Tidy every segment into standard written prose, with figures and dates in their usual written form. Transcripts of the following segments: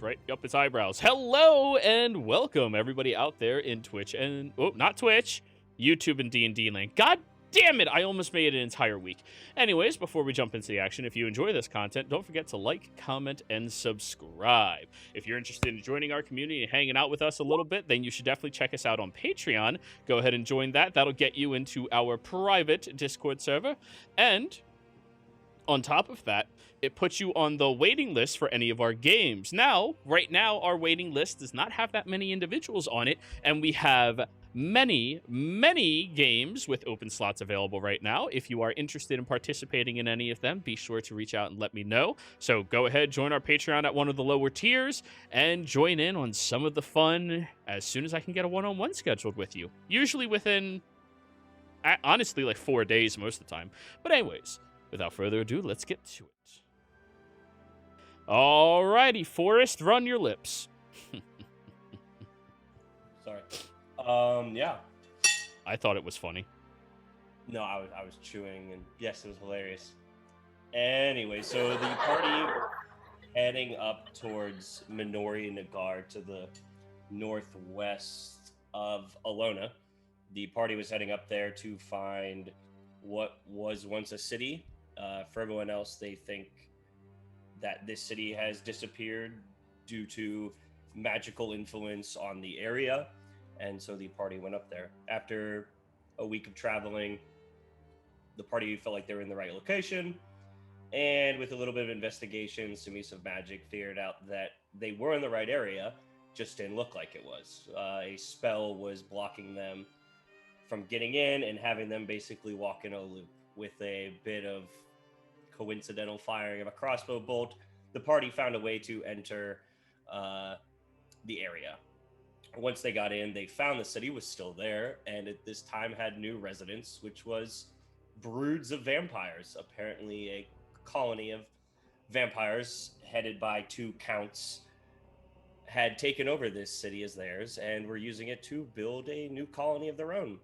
right? Yup, it's eyebrows. Hello and welcome everybody out there in Twitch and not Twitch, YouTube and D&D land. God damn it, I almost made an entire week. Anyways, before we jump into the action, if you enjoy this content, don't forget to like, comment, and subscribe. If you're interested in joining our community and hanging out with us a little bit, then you should definitely check us out on Patreon. Go ahead and join that. That'll get you into our private Discord server. And on top of that, it puts you on the waiting list for any of our games. Now, right now, our waiting list does not have that many individuals on it, and we have many games with open slots available right now. If you are interested in participating in any of them, be sure to reach out and let me know. So go ahead, join our Patreon at one of the lower tiers, and join in on some of the fun as soon as I can get a one-on-one scheduled with you. Usually within, honestly, like 4 days most of the time. But anyways, without further ado, let's get to it. Alrighty, Forrest, run your lips. Sorry. Yeah. I thought it was funny. No, I was chewing, and yes, it was hilarious. Anyway, so the party heading up towards Minori Nagar to the northwest of Alona. The party was heading up there to find what was once a city. For everyone else, they think that this city has disappeared due to magical influence on the area, and so the party went up there. After a week of traveling, the party felt like they were in the right location, and with a little bit of investigation, some use of magic, figured out that they were in the right area, just didn't look like it was. A spell was blocking them from getting in and having them basically walk in a loop. With a bit of coincidental firing of a crossbow bolt, the party found a way to enter the area. Once they got in, they found the city was still there, and at this time had new residents, which was broods of vampires. Apparently a colony of vampires headed by 2 counts had taken over this city as theirs and were using it to build a new colony of their own.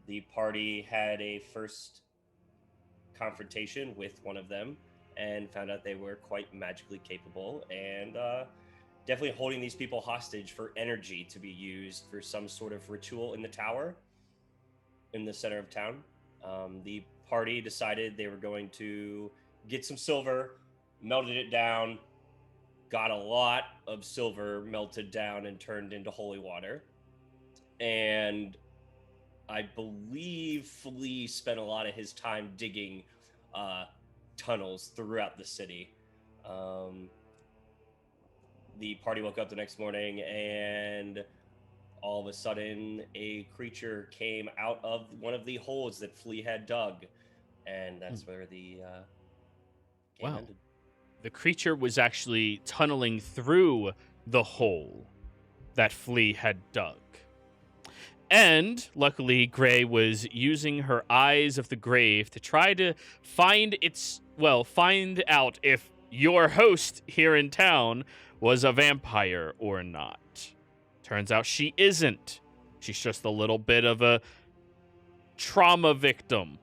The party had a first confrontation with one of them and found out they were quite magically capable, and definitely holding these people hostage for energy to be used for some sort of ritual in the tower in the center of town. The party decided they were going to get some silver, melted it down, got a lot of silver melted down and turned into holy water, and I believe Flea spent a lot of his time digging tunnels throughout the city. The party woke up the next morning, and all of a sudden a creature came out of one of the holes that Flea had dug, and that's where the game ended. The creature was actually tunneling through the hole that Flea had dug. And luckily, Gray was using her eyes of the grave to try to find out if your host here in town was a vampire or not. Turns out she isn't. She's just a little bit of a trauma victim.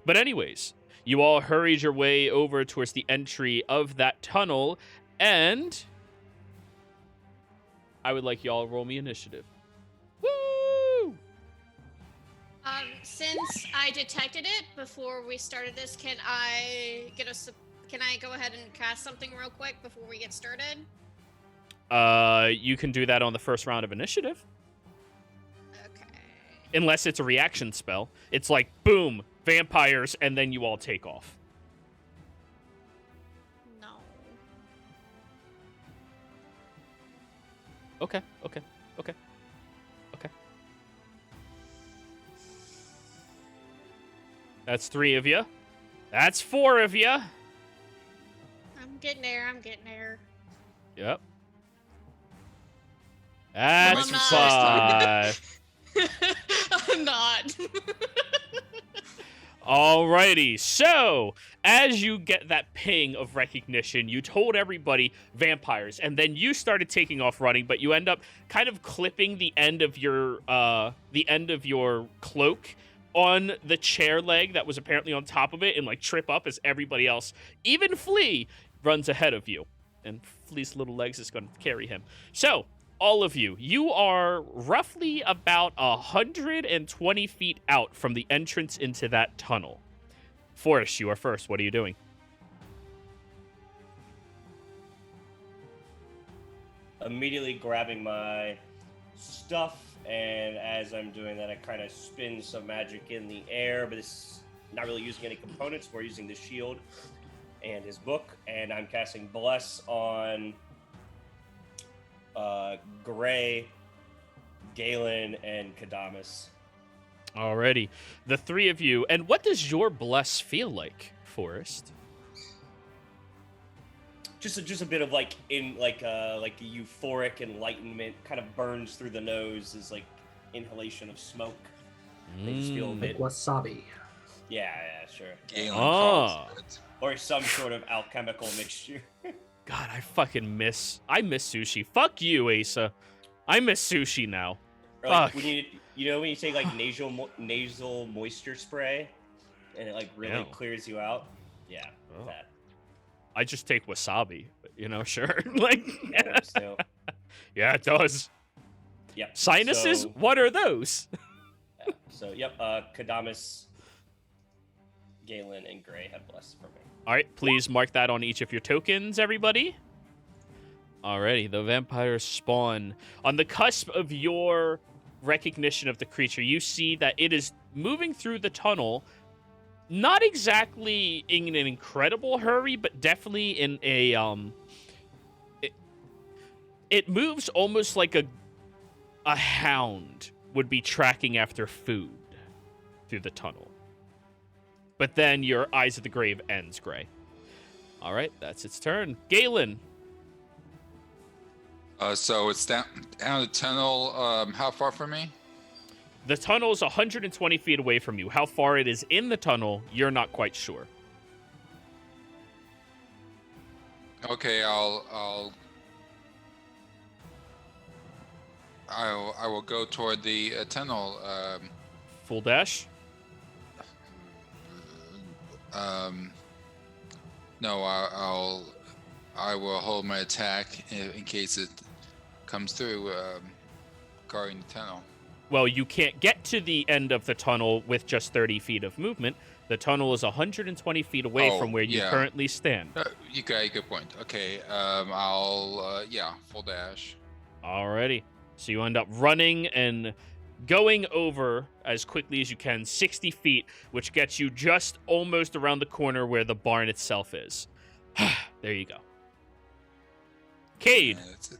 But anyways, you all hurried your way over towards the entry of that tunnel, and I would like y'all to roll me initiative. Woo! Since I detected it before we started this, can I go ahead and cast something real quick before we get started? You can do that on the first round of initiative. Okay. Unless it's a reaction spell. It's like, boom, vampires, and then you all take off. No. Okay. That's 3 of you. That's 4 of you. I'm getting there. Yep. That's I'm 5. I'm not. Alrighty, so as you get that ping of recognition, you told everybody vampires, and then you started taking off running, but you end up kind of clipping the end of your cloak on the chair leg that was apparently on top of it, and like trip up as everybody else, even Flea, runs ahead of you, and Flea's little legs is going to carry him. So, all of you, you are roughly about 120 feet out from the entrance into that tunnel. Forrest, you are first. What are you doing? Immediately grabbing my stuff, and as I'm doing that, I kind of spin some magic in the air, but it's not really using any components. We're using the shield and his book, and I'm casting Bless on Gray, Galen, and Kadamas. Alrighty. The three of you. And what does your bless feel like, Forrest? Just a bit of like a euphoric enlightenment, kind of burns through the nose, is like inhalation of smoke. They just feel a bit wasabi. Yeah, sure. Galen Ah. calls it. Or some sort of alchemical mixture. God, I miss sushi. Fuck you, Asa. I miss sushi now. Or like Fuck. when you take like nasal moisture spray, and it like really Ew. clears you out. Yeah, Oh. that. I just take wasabi, but, sure. Like, So, yeah, it does. yep. Sinuses? So, What are those? Kadamas, Galen, and Gray have blessed for me. All right, please mark that on each of your tokens, everybody. Alrighty, the vampires spawn. On the cusp of your recognition of the creature, you see that it is moving through the tunnel, not exactly in an incredible hurry, but definitely in a it moves almost like a hound would be tracking after food through the tunnel. But then your Eyes of the Grave ends, Gray. All right, that's its turn. Galen. So it's down the tunnel. How far from me? The tunnel is 120 feet away from you. How far it is in the tunnel, you're not quite sure. Okay, I will go toward the tunnel. Full dash? No, I will hold my attack in case it comes through, guarding the tunnel. Well, you can't get to the end of the tunnel with just 30 feet of movement. The tunnel is 120 feet away from where you currently stand. You got a good point. Okay, I'll full dash. Alrighty. So you end up running and going over as quickly as you can, 60 feet, which gets you just almost around the corner where the barn itself is. There you go. Cade. Yeah, that's it.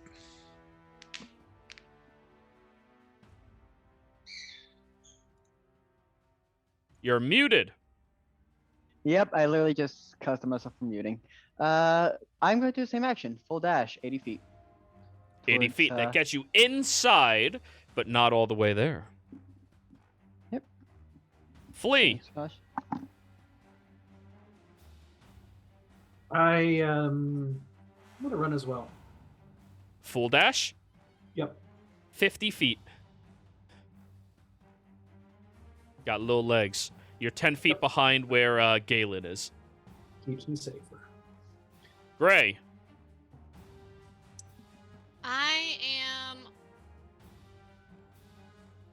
You're muted. Yep, I literally just custom myself from muting. I'm going to do the same action. Full dash, 80 feet. 80 Towards, feet. That gets you inside, but not all the way there. Yep. Flee. Thanks, Josh. I'm gonna run as well. Full dash. Yep. 50 feet. Got little legs. You're 10 feet behind where Galen is. Keeps me safer. Gray.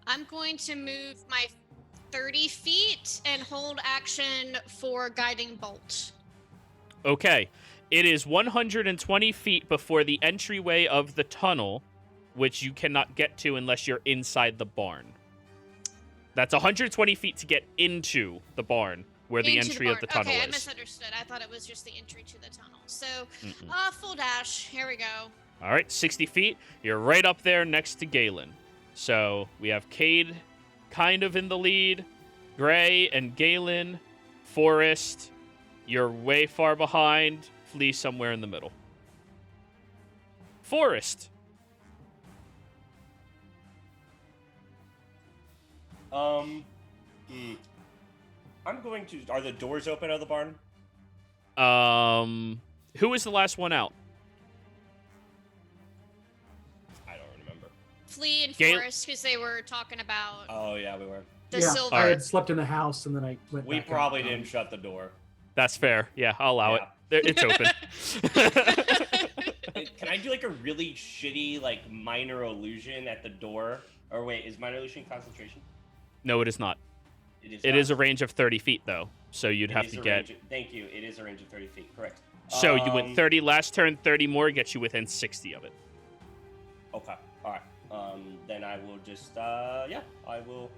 I'm going to move my 30 feet and hold action for guiding bolt. Okay. It is 120 feet before the entryway of the tunnel, which you cannot get to unless you're inside the barn. That's 120 feet to get into the barn, where the entry of the tunnel okay, is. I misunderstood. I thought it was just the entry to the tunnel. So, full dash. Here we go. All right, 60 feet. You're right up there next to Galen. So we have Cade kind of in the lead, Gray and Galen, Forrest. You're way far behind. Flee somewhere in the middle. Forrest. I'm going to. Are the doors open of the barn? Who was the last one out? I don't remember. Flea and Gale- Forrest, because they were talking about Oh yeah, we were. the yeah, silver. I had slept in the house and then I went. We back probably out. didn't shut the door. That's fair. Yeah, I'll allow it. It's open. Can I do like a really shitty like minor illusion at the door? Or wait, is minor illusion concentration? No, it is not. It It not. is a range of 30 feet, though. So you'd It have is to a get. range thank you. It is a range of 30 feet. Correct. So you went 30 last turn, 30 more gets you within 60 of it. Okay. All right. Then I will just yeah, I will.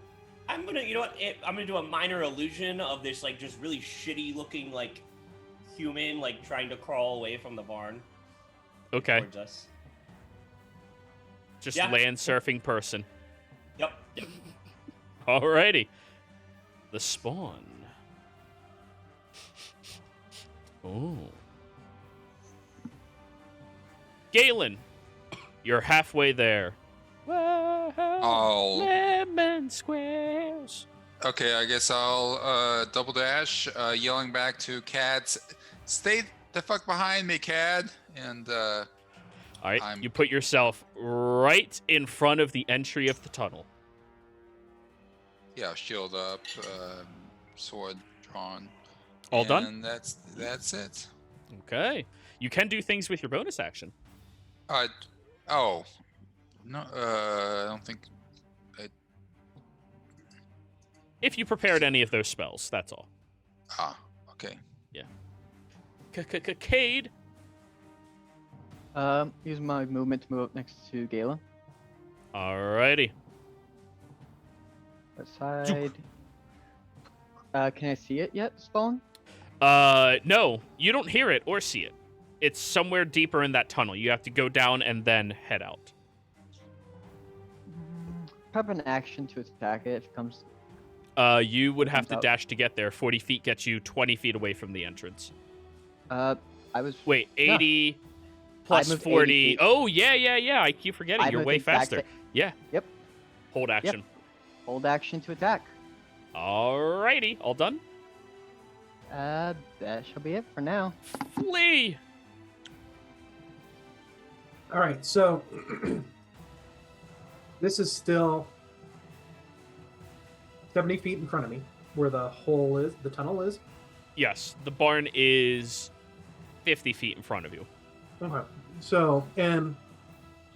I'm gonna, you know what? I'm gonna do a minor illusion of this like just really shitty looking like human like trying to crawl away from the barn. Okay. Towards us. Just Yeah. land surfing person. Yep. Yep. Alrighty. The spawn. Oh. Galen, you're halfway there. I'll- Lemon squares. Okay, I guess I'll double dash, yelling back to Cad, "Stay the fuck behind me, Cad!" And All right, I'm- you put yourself right in front of the entry of the tunnel. yeah, shield up, sword drawn. All done? And that's it. Okay. You can do things with your bonus action. Oh, no, I don't think. If you prepared any of those spells, that's all. Okay. Cade. Use my movement to move up next to Galen. Alrighty. That side. Can I see it yet, spawn? No, you don't hear it or see it. It's somewhere deeper in that tunnel. You have to go down and then head out. Have an action to attack it if it comes. You would have to Out. dash to get there. 40 feet gets you 20 feet away from the entrance. I was. Wait, 80 plus moved 80 40. feet. Oh, yeah. I keep forgetting. I You're moved way exact faster. sa- Yeah. Yep. Hold action. Hold action to attack. Alrighty. All done? That shall be it for now. Flee! All right, so this is still 70 feet in front of me, where the hole is, the tunnel is. Yes, the barn is 50 feet in front of you. Okay, so, and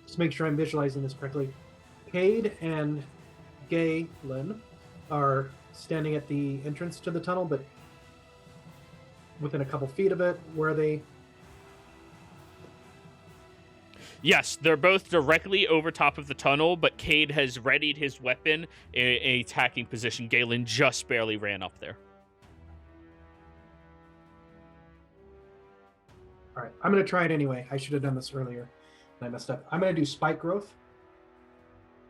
just make sure I'm visualizing this correctly. Cade and Galen are standing at the entrance to the tunnel, but within a couple feet of it. Where are they? Yes, they're both directly over top of the tunnel, but Cade has readied his weapon in an attacking position. Galen just barely ran up there. All right, I'm going to try it anyway. I should have done this earlier, and I messed up. I'm going to do spike growth.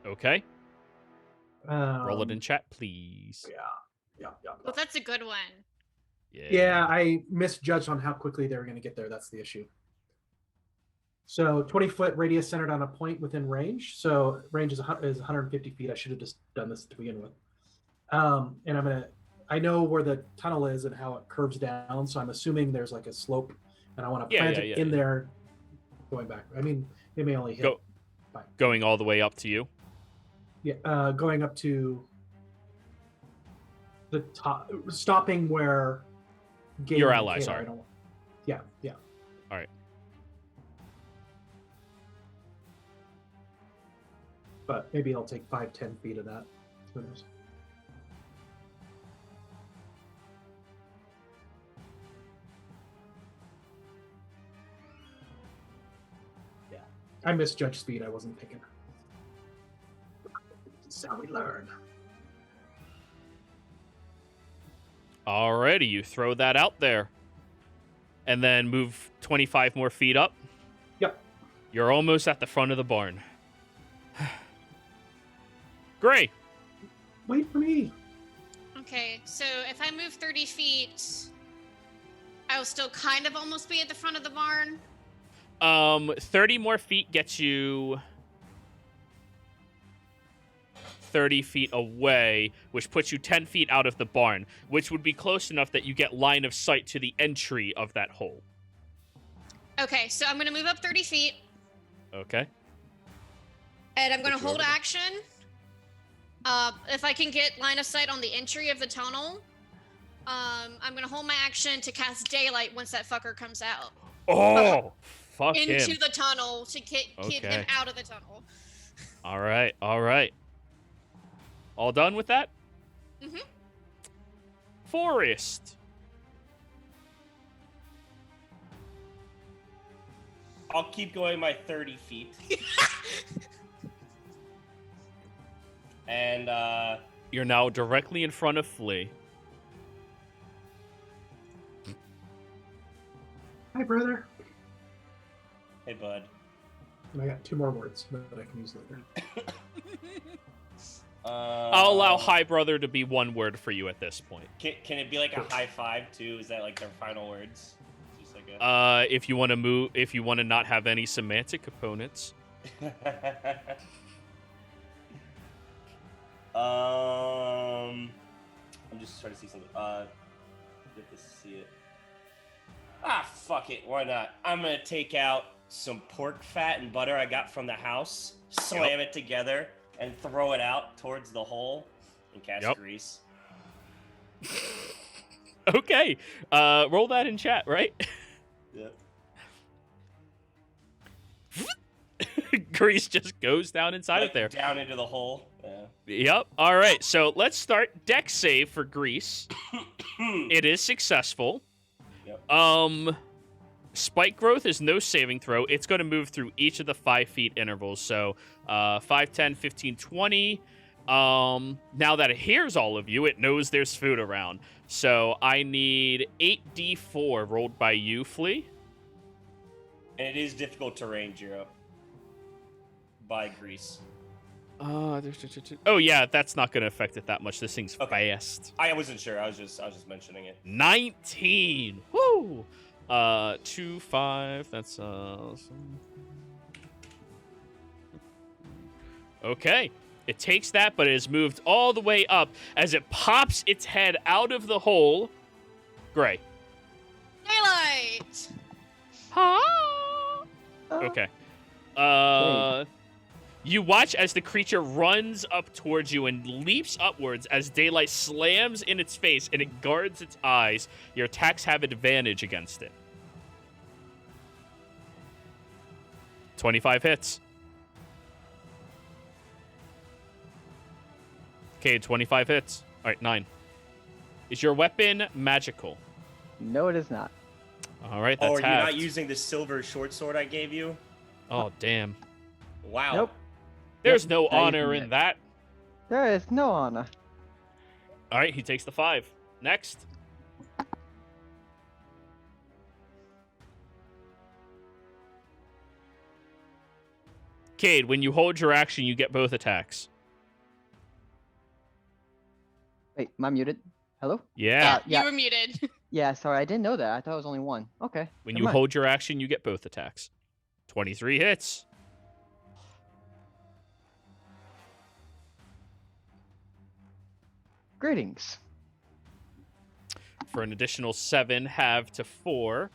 Okay, roll it in Um, chat, please. Yeah. Well, that's a good one. Yeah, I misjudged on how quickly they were going to get there. That's the issue. So 20-foot radius centered on a point within range. So range is 150 feet. I should have just done this to begin with. And I know where the tunnel is and how it curves down. So I'm assuming there's like a slope, and I want to plant it in there, going back. I mean, it may only hit. Going all the way up to you. Yeah, going up to the top, stopping where Galen Your and allies Kayla are. Yeah. All right. But maybe it'll take 5-10 feet of that. Who knows? Yeah, I misjudged speed. I wasn't thinking. This is how we learn. Alrighty, you throw that out there. And then move 25 more feet up. Yep. You're almost at the front of the barn. Gray. Wait for me. Okay, so if I move 30 feet, I will still kind of almost be at the front of the barn. 30 more feet gets you 30 feet away, which puts you 10 feet out of the barn, which would be close enough that you get line of sight to the entry of that hole. Okay, so I'm going to move up 30 feet, Okay. and I'm going to Put you hold over there. action. If I can get line of sight on the entry of the tunnel, I'm gonna hold my action to cast daylight once that fucker comes out Oh, fuck him. into the tunnel to keep him Okay. out of the tunnel. All right, all right. All done with that? Mhm. Forest. I'll keep going my 30 feet. And You're now directly in front of Flea. Hi, brother. hey, bud. And I got 2 more words that I can use later. I'll allow hi brother to be one word for you at this point. Can it be like a high five too? Is that like their final words? Just like a... If you want to not have any semantic components. I'm just trying to see something. Get to see it. Fuck it. Why not? I'm gonna take out some pork fat and butter I got from the house, slam it together, and throw it out towards the hole and cast grease. Okay. Roll that in chat, right? Yep. Grease just goes down inside of there. Down into the hole. Yeah. Yep. All right. So let's start deck save for Grease. It is successful. Yep. Spike growth is no saving throw. It's going to move through each of the 5 feet intervals. So 5, 10, 15, 20. Now that it hears all of you, it knows there's food around. So I need 8d4 rolled by you, Flea. And it is difficult terrain, Jiro. By Grease. Oh yeah, that's not going to affect it that much. This thing's fast. I wasn't sure. I was just mentioning it. 19. Woo! 2, 5. That's okay. It takes that, but it has moved all the way up as it pops its head out of the hole. Gray. Daylight. Okay. You watch as the creature runs up towards you and leaps upwards as daylight slams in its face and it guards its eyes. Your attacks have advantage against it. 25 hits. Okay, 25 hits. All right, 9. Is your weapon magical? No, it is not. All right, that's you're halved. not using the silver short sword I gave you? Oh, damn. Wow. Nope. There's no not honor even in that. There is no honor. All right, he takes the 5. Next. Cade, when you hold your action, you get both attacks. Wait, am I muted? Hello? Yeah. Yeah. You were muted. Yeah, sorry, I didn't know that. I thought it was only one. Okay. When never you mind. hold your action, you get both attacks. 23 hits. Greetings. For an additional 7, halve to 4,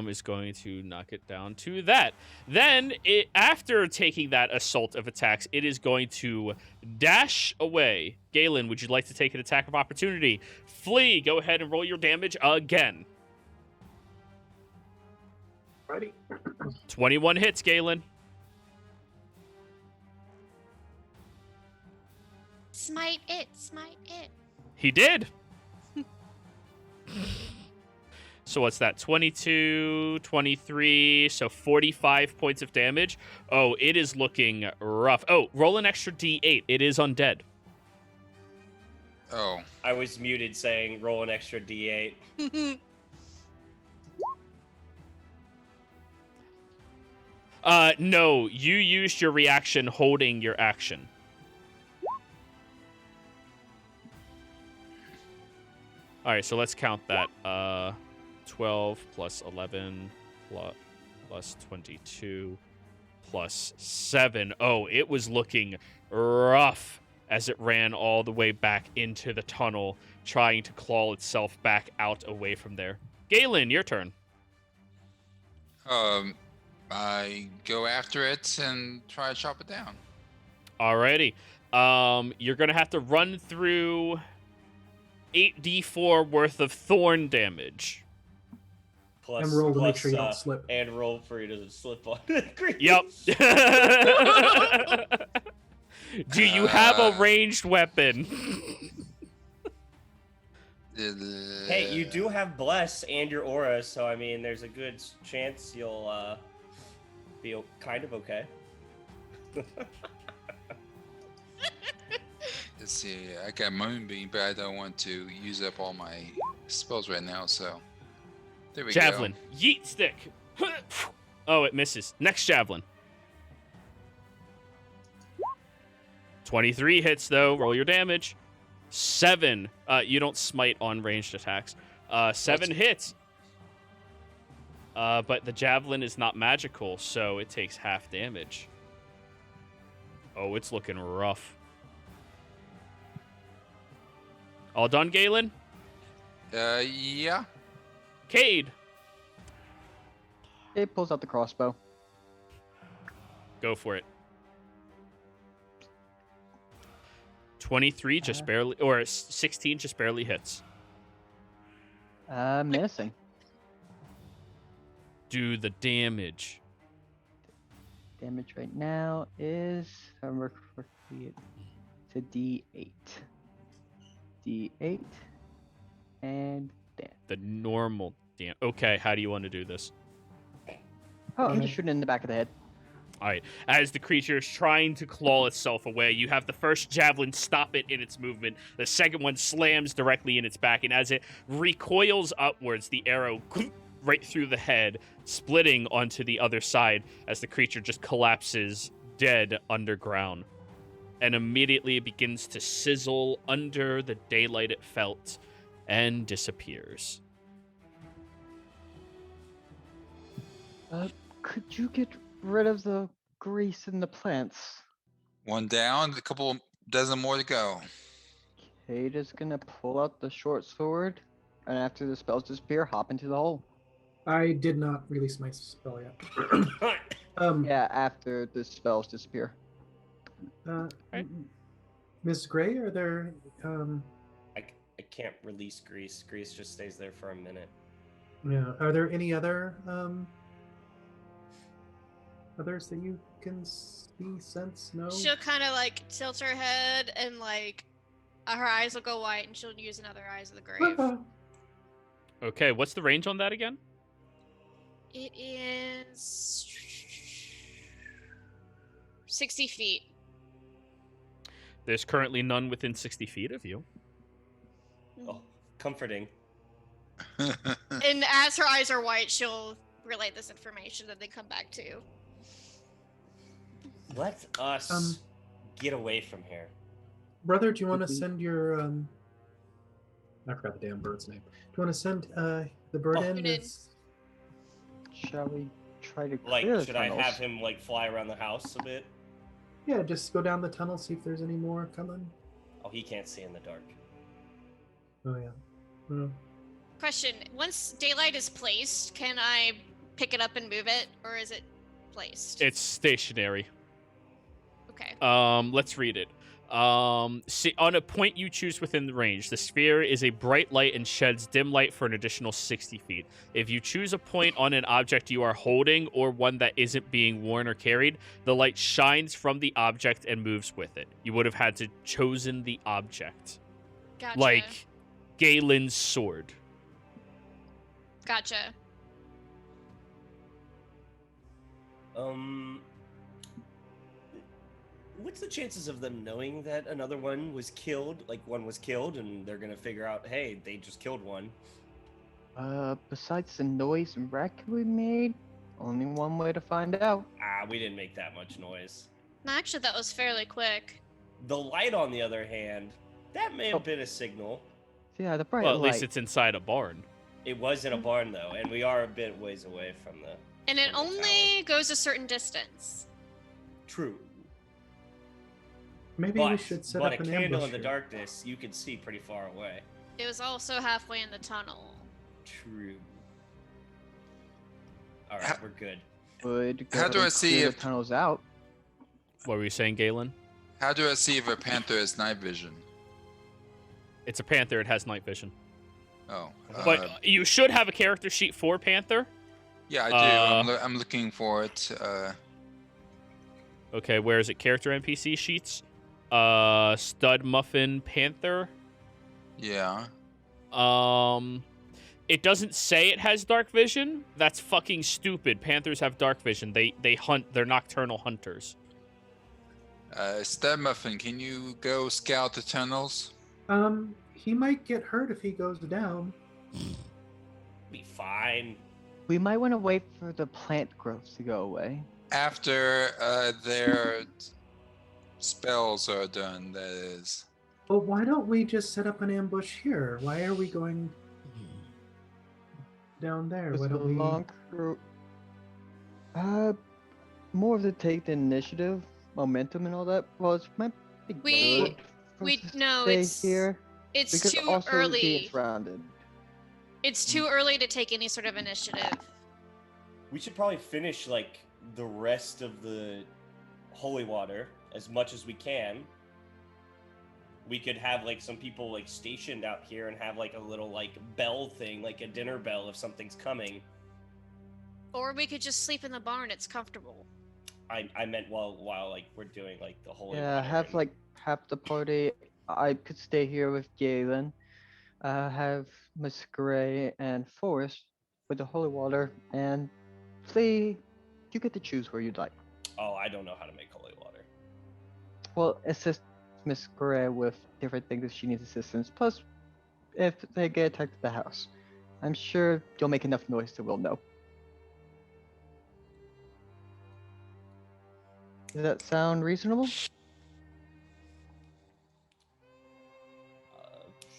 is going to knock it down to that. Then, after taking that assault of attacks, it is going to dash away. Galen, would you like to take an attack of opportunity? Flea, go ahead and roll your damage again. Ready? 21 hits, Galen. Smite it. Smite it. He did. So what's that? 22, 23, so 45 points of damage. Oh, it is looking rough. Oh, roll an extra D8. It is undead. Oh, I was muted saying roll an extra D8. No, you used your reaction holding your action. All right, so let's count that. 12 plus 11 plus 22 plus 7. Oh, it was looking rough as it ran all the way back into the tunnel, trying to claw itself back out away from there. Galen, your turn. I go after it and try to chop it down. Alrighty. You're gonna have to run through 8d4 worth of thorn damage. Plus, And roll to make plus, sure you don't slip. And roll for you to slip on. Yep. Do you have a ranged weapon? Hey, you do have Bless and your aura, so I mean, there's a good chance you'll be kind of okay. Let's see. I got Moonbeam, but I don't want to use up all my spells right now, so. There we Javelin. Yeet stick. Oh, it misses. Next javelin. 23 hits, though. Roll your damage. 7. You don't smite on ranged attacks. 7 hits. But the javelin is not magical, so it takes half damage. Oh, it's looking rough. All done, Galen? Yeah. Cade. It pulls out the crossbow. Go for it. 23 just barely, or 16 just barely hits. Missing. Do the damage. Damage right now is, if I remember correctly, it's a D8. D8. And damn. The normal damn. Okay, how do you want to do this? Oh, I'm just shooting in the back of the head. All right. As the creature is trying to claw itself away, you have the first javelin stop it in its movement. The second one slams directly in its back, and as it recoils upwards, the arrow right through the head, splitting onto the other side as the creature just collapses dead underground. And immediately it begins to sizzle under the daylight it felt and disappears. Could you get rid of the grease in the plants? One down, a couple dozen more to go. Kate is gonna pull out the short sword, and after the spells disappear, hop into the hole. I did not release my spell yet. Yeah, after the spells disappear. Right. Ms. Gray, are there I can't release Grease. Grease just stays there for a minute. are there any other others that you can see, sense? No. She'll kind of like tilt her head and like her eyes will go white and she'll use another Eyes of the Grave. Okay, what's the range on that again? It is 60 feet. There's currently none within 60 feet of you. Oh, comforting. And as her eyes are white, she'll relay this information that they come back to. Let us get away from here. Brother, do you want to send your I forgot the damn bird's name. Do you want to send the bird in? Shall we try to Like, clear the should I tunnels? have him like fly around the house a bit? Yeah, just go down the tunnel, see if there's any more coming. Oh, he can't see in the dark. Oh yeah. Oh. Question: once daylight is placed, can I pick it up and move it, or is it placed? It's stationary. Okay. Let's read it. See, on a point you choose within the range, the sphere is a bright light and sheds dim light for an additional 60 feet. If you choose a point on an object you are holding or one that isn't being worn or carried, the light shines from the object and moves with it. You would have had to chosen the object. Gotcha. Like Galen's sword. Gotcha. What's the chances of them knowing that another one was killed? Like, one was killed, and they're gonna figure out, hey, they just killed one. Besides the noise and wreck we made, only one way to find out. We didn't make that much noise. No, actually, that was fairly quick. The light, on the other hand, that may have been a signal. Yeah, the bright Well, at light. least it's inside a barn. It was in a barn, though, and we are a bit ways away from the... And it from the only goes a certain distance. True. Maybe we should set but up a an candle ambush in the here. darkness, you can see pretty far away. It was also halfway in the tunnel. True. All right, we're good. Would How go do I and see clear if- the tunnels out? What were you saying, Galen? How do I see if a panther has night vision? It's a panther. It has night vision. Oh. But you should have a character sheet for panther. Yeah, I do. I'm looking for it. Okay, where is it? Character NPC sheets. Stud Muffin Panther. Yeah. It doesn't say it has dark vision. That's fucking stupid. Panthers have dark vision. They hunt. They're nocturnal hunters. Stud Muffin, can you go scout the tunnels? He might get hurt if he goes down. Be fine. We might want to wait for the plant growth to go away. After their spells are done, that is. Well, why don't we just set up an ambush here? Why are we going down there? Why don't we? More of the take the initiative, momentum, and all that. Well, it might be good for us to stay here. It's because too also early. being surrounded. It's too early to take any sort of initiative. We should probably finish like the rest of the holy water as much as we can. We could have like some people like stationed out here and have like a little like bell thing, like a dinner bell if something's coming. Or we could just sleep in the barn. It's comfortable. I meant while like we're doing like the holy Yeah, water have and- like half the party. I could stay here with Galen. Have Miss Gray and Forrest with the holy water, and play. You get to choose where you'd like. Oh, I don't know how to make holy water. Well, assist Miss Gray with different things if she needs assistance. Plus, if they get attacked at the house, I'm sure you'll make enough noise that we'll know. Does that sound reasonable?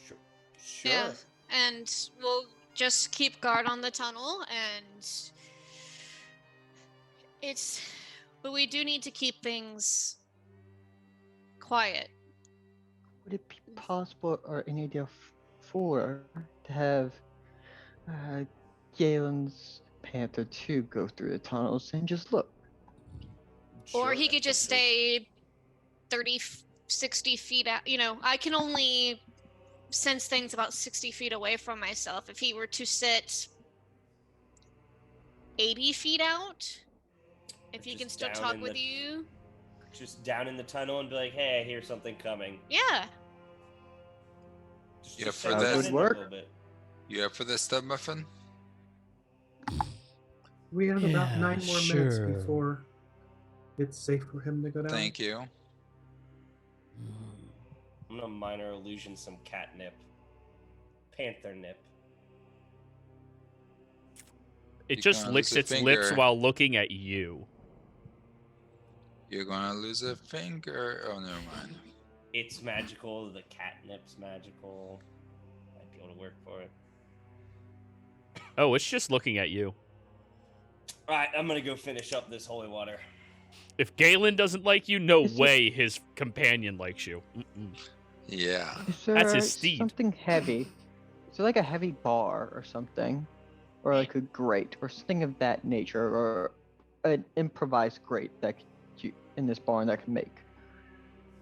Sure. Sure. Yeah. And we'll just keep guard on the tunnel, and but we do need to keep things quiet. Would it be possible or any idea for to have Galen's Panther 2 go through the tunnels and just look? Or he Sure, could just that's stay 30, 60 feet out. You know, I can only sense things about 60 feet away from myself. If he were to sit 80 feet out, if he Just can still down talk in with the- you. just down in the tunnel and be like, "Hey, I hear something coming." Yeah. Just Yeah, for send that- it Would in a work. little bit. You up for this, Stud Muffin? We have about Yeah, 9 more sure. minutes before it's safe for him to go down. Thank you. I'm gonna minor illusion some catnip. Panther nip. It You're just gonna licks lose a its lips finger. while looking at you. You're gonna lose a finger. Oh, never mind. It's magical. The catnip's magical. Might be able to work for it. Oh, it's just looking at you. All right, I'm gonna go finish up this holy water. If Galen doesn't like you, no It's just- way his companion likes you. Mm-mm. Yeah. Is there That's his steed. something heavy? Is there like a heavy bar or something? Or like a grate or something of that nature, or an improvised grate that you, in this barn that can make?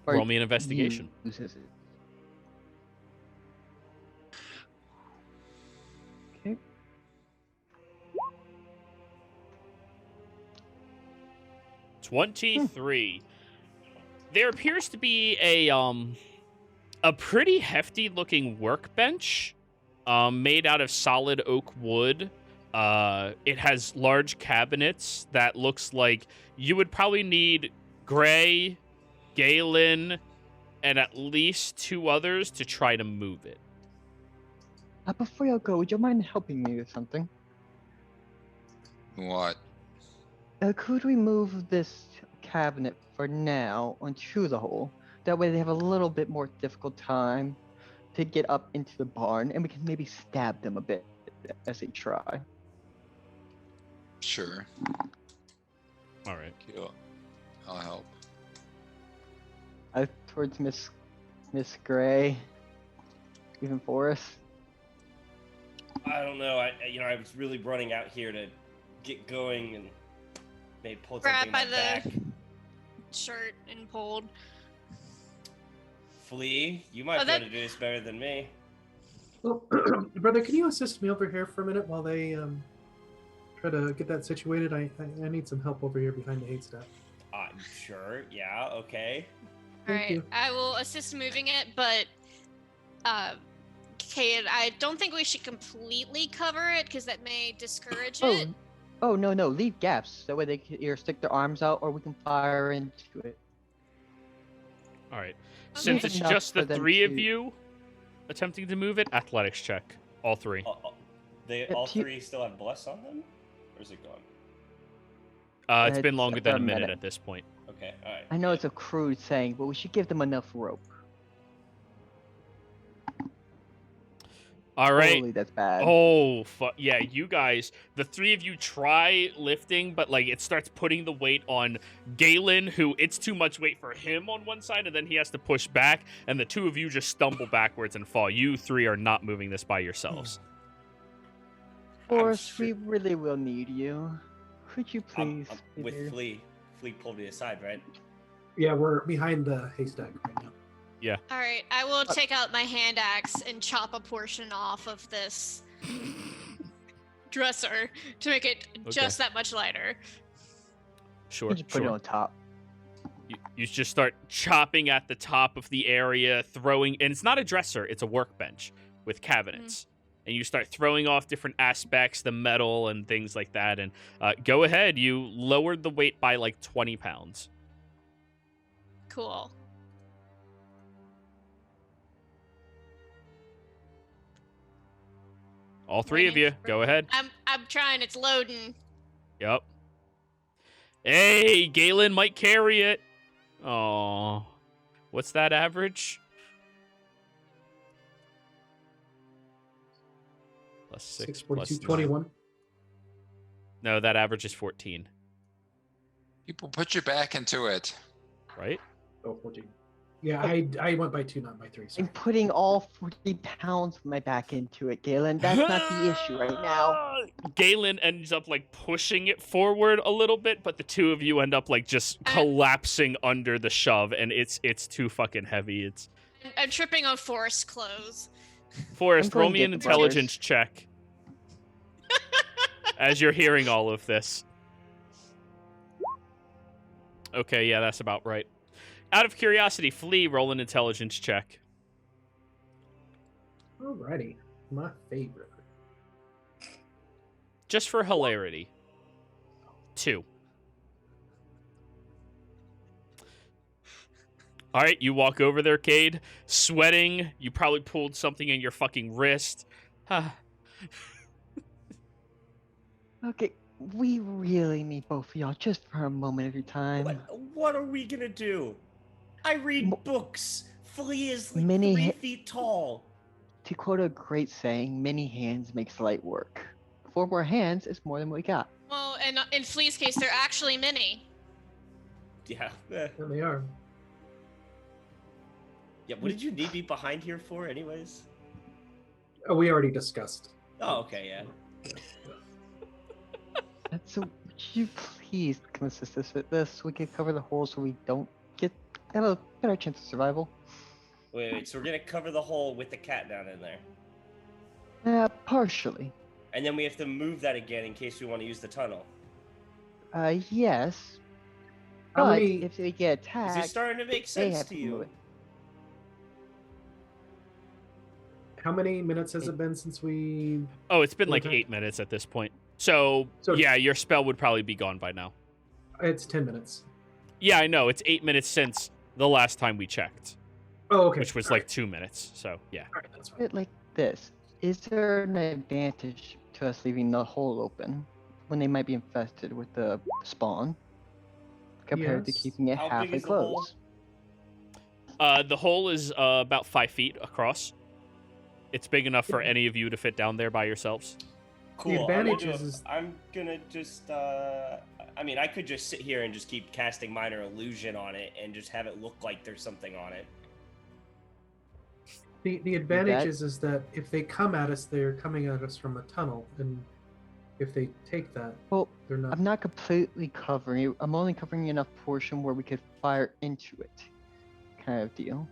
Or Roll me an investigation. uses it. Okay. Hmm. 23. There appears to be a pretty hefty looking workbench made out of solid oak wood. It has large cabinets that looks like you would probably need Gray, Galen, and at least 2 others to try to move it. Before you go, would you mind helping me with something? What? Could we move this cabinet for now onto the hole? That way they have a little bit more difficult time to get up into the barn, and we can maybe stab them a bit as they try. Sure. All right. Cool. I'll help. Towards Miss Gray, even Forrest. I don't know. I was really running out here to get going and maybe pull Grab something by in my back. the shirt and pulled. Flea, you might be able to do this better than me. Well, brother, can you assist me over here for a minute while they try to get that situated? I need some help over here behind the haystack. Sure. Yeah. Okay. All Thank right, you. I will assist moving it, but Kate, I don't think we should completely cover it because that may discourage it. Oh, no, leave gaps. That way they can either stick their arms out or we can fire into it. All right. Okay. Since it's Enough just the for them three of to- you attempting to move it, athletics check. All three. They all three still have bless on them, or is it gone? It's been longer for than a a minute minute. at this point. Okay. All right. I know it's a crude saying, but we should give them enough rope. All right. Holy, that's bad. Oh, yeah, you guys, the three of you try lifting, but, like, it starts putting the weight on Galen, who it's too much weight for him on one side, and then he has to push back, and the two of you just stumble backwards and fall. You three are not moving this by yourselves. Forrest, we really will need you. Could you please? I'm with Flea. Flea pulled me aside, right? Yeah, we're behind the haystack right now. Yeah. All right, I will take out my hand axe and chop a portion off of this dresser to make it just that much lighter. Sure, Just put it on top. You just start chopping at the top of the area, throwing, and it's not a dresser, it's a workbench with cabinets. And you start throwing off different aspects, the metal and things like that. And go ahead, you lowered the weight by like 20 pounds. Cool. All three of you, go ahead. I'm trying. It's loading. Yep. Hey, Galen might carry it. Oh, what's that average? Plus 6, plus 42, 9. 21. No, that average is 14. People, put your back into it. Right? Oh, 14. Yeah, I went by 2, not by 3. I'm Sorry. putting all 40 pounds of my back into it, Galen. That's not the issue right now. Galen ends up like pushing it forward a little bit, but the two of you end up like just collapsing under the shove, and it's too fucking heavy. I'm tripping on Forrest's clothes. Forrest, going roll to me get an the intelligence check as you're hearing all of this. Okay, yeah, that's about right. Out of curiosity, Flea, roll an intelligence check. Alrighty. My favorite. Just for hilarity. 2. All right, you walk over there, Cade, sweating. You probably pulled something in your fucking wrist. Okay, we really need both of y'all just for a moment of your time. What are we gonna do? I read books. Flea is like Many 3 feet tall. To quote a great saying, many hands makes light work. 4 more hands is more than we got. Well, and in Flea's case, they're actually mini. Yeah. There they are. Yeah. What did you need me behind here for, anyways? Oh, we already discussed. Oh, okay. Yeah. So, would you please come assist us with this so we can cover the hole so we don't have a better chance of survival? Wait. So we're gonna cover the hole with the cat down in there, Partially. and then we have to move that again in case we want to use the tunnel. Yes. How But many? if they get Is attacked, this starting to make they sense have to to move you? it. How many minutes has it been since we? Oh, it's been like Okay. 8 minutes at this point. So, yeah, your spell would probably be gone by now. It's 10 minutes. Yeah, I know. It's 8 minutes since the last time we checked, Oh, okay. which was All like right. 2 minutes. So, yeah. All right, that's fine. Bit like this. Is there an advantage to us leaving the hole open when they might be infested with the spawn compared to Yes. keeping it How big halfway is the hole? closed? The hole is about 5 feet across. It's big enough for any of you to fit down there by yourselves. Cool. advantage is- I'm gonna just. I mean, I could just sit here and just keep casting minor illusion on it and just have it look like there's something on it. The advantage is that if they come at us, they're coming at us from a tunnel, and if they take that, Well, they're not. I'm not completely covering it. I'm only covering enough portion where we could fire into it, kind of deal.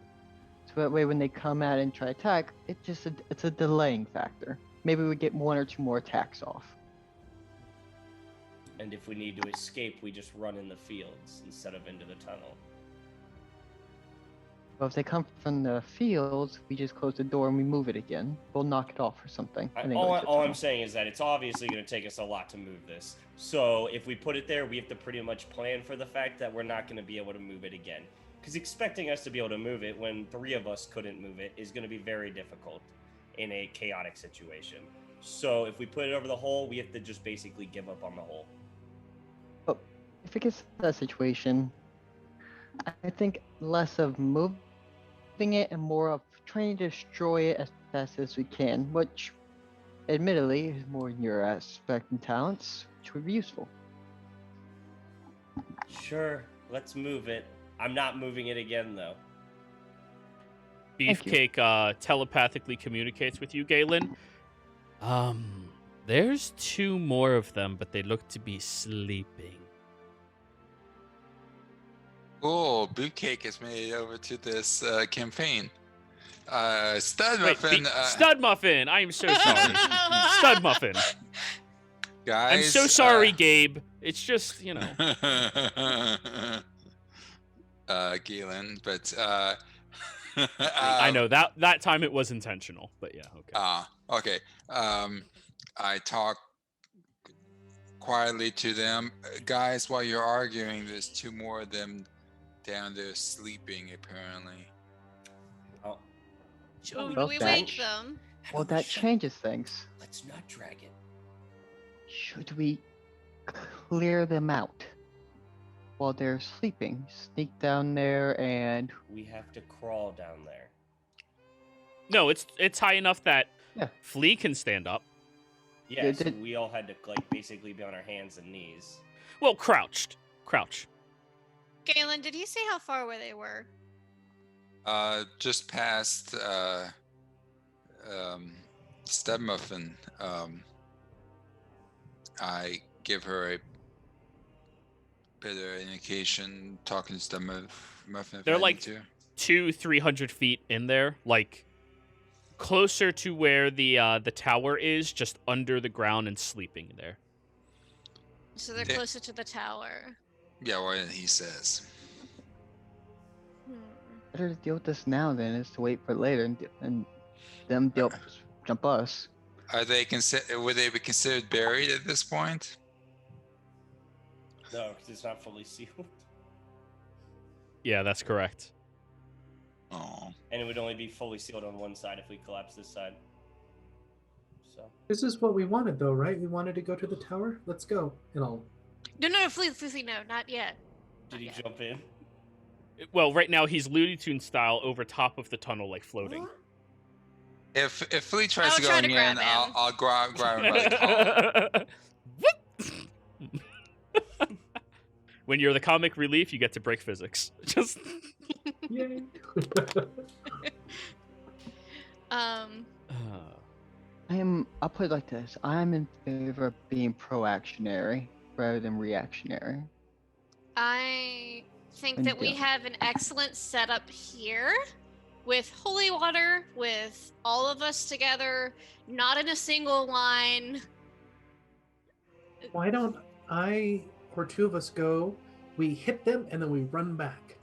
So that way, when they come out and try to attack, it's a delaying factor. Maybe we get 1 or 2 more attacks off. And if we need to escape, we just run in the fields instead of into the tunnel. But if they come from the fields, we just close the door and we move it again. We'll knock it off or something. and then go into the All I'm tunnel. saying is that it's obviously going to take us a lot to move this. So if we put it there, we have to pretty much plan for the fact that we're not going to be able to move it again. Because expecting us to be able to move it when 3 of us couldn't move it is going to be very difficult in a chaotic situation. So if we put it over the hole, we have to just basically give up on the hole. But if it gets to that situation, I think less of moving it and more of trying to destroy it as fast as we can, which admittedly is more in your aspect and talents, which would be useful. Sure, let's move it. I'm not moving it again, though. Thank you. Beefcake telepathically communicates with you, Galen. There's 2 more of them, but they look to be sleeping. Cool. Beefcake has made it over to this campaign. Stud Wait, Muffin. Stud Muffin! I am so sorry. Stud Muffin. Guys. I'm so sorry, Gabe. It's just, you know. Galen, but I know that time it was intentional, but yeah, okay. Okay. I talk quietly to them. Guys, while you're arguing, there's 2 more of them down there sleeping, apparently. Oh, Should Well, we that- wake them? Well, that changes things. Let's not drag it. Should we clear them out while they're sleeping? Sneak down there and We have to crawl down there. No, it's high enough that Yeah. Flea can stand up. Yeah, Yeah, so did- we all had to basically be on our hands and knees. Well, crouch. Galen, did he say how far away they were? Just past Stud Muffin. I give her a bit of indication talking to Stud Muffin. if They're I need like to. 200-300 feet in there, like closer to where the tower is, just under the ground and sleeping there. So they're Yeah. closer to the tower. Yeah, what he says. better to deal with this now than is to wait for later and them jump us. Are they would they be considered buried at this point? No, because it's not fully sealed. Yeah, that's correct. Oh. And it would only be fully sealed on one side if we collapse this side. So This is what we wanted, though, right? We wanted to go to the tower. Let's go. And I'll. No, Flea, no, not yet. did he Not yet. jump in? Well, right now he's Looney Tunes style over top of the tunnel, like floating. If Flea tries I'll to try go to in, grab him. I'll grab him by the collar. When you're the comic relief, you get to break physics. Just Yay. I'll put it like this. I'm in favor of being proactionary rather than reactionary. I think And that we go. have an excellent setup here with holy water, with all of us together, not in a single line. Why don't I or 2 of us go? We hit them and then we run back,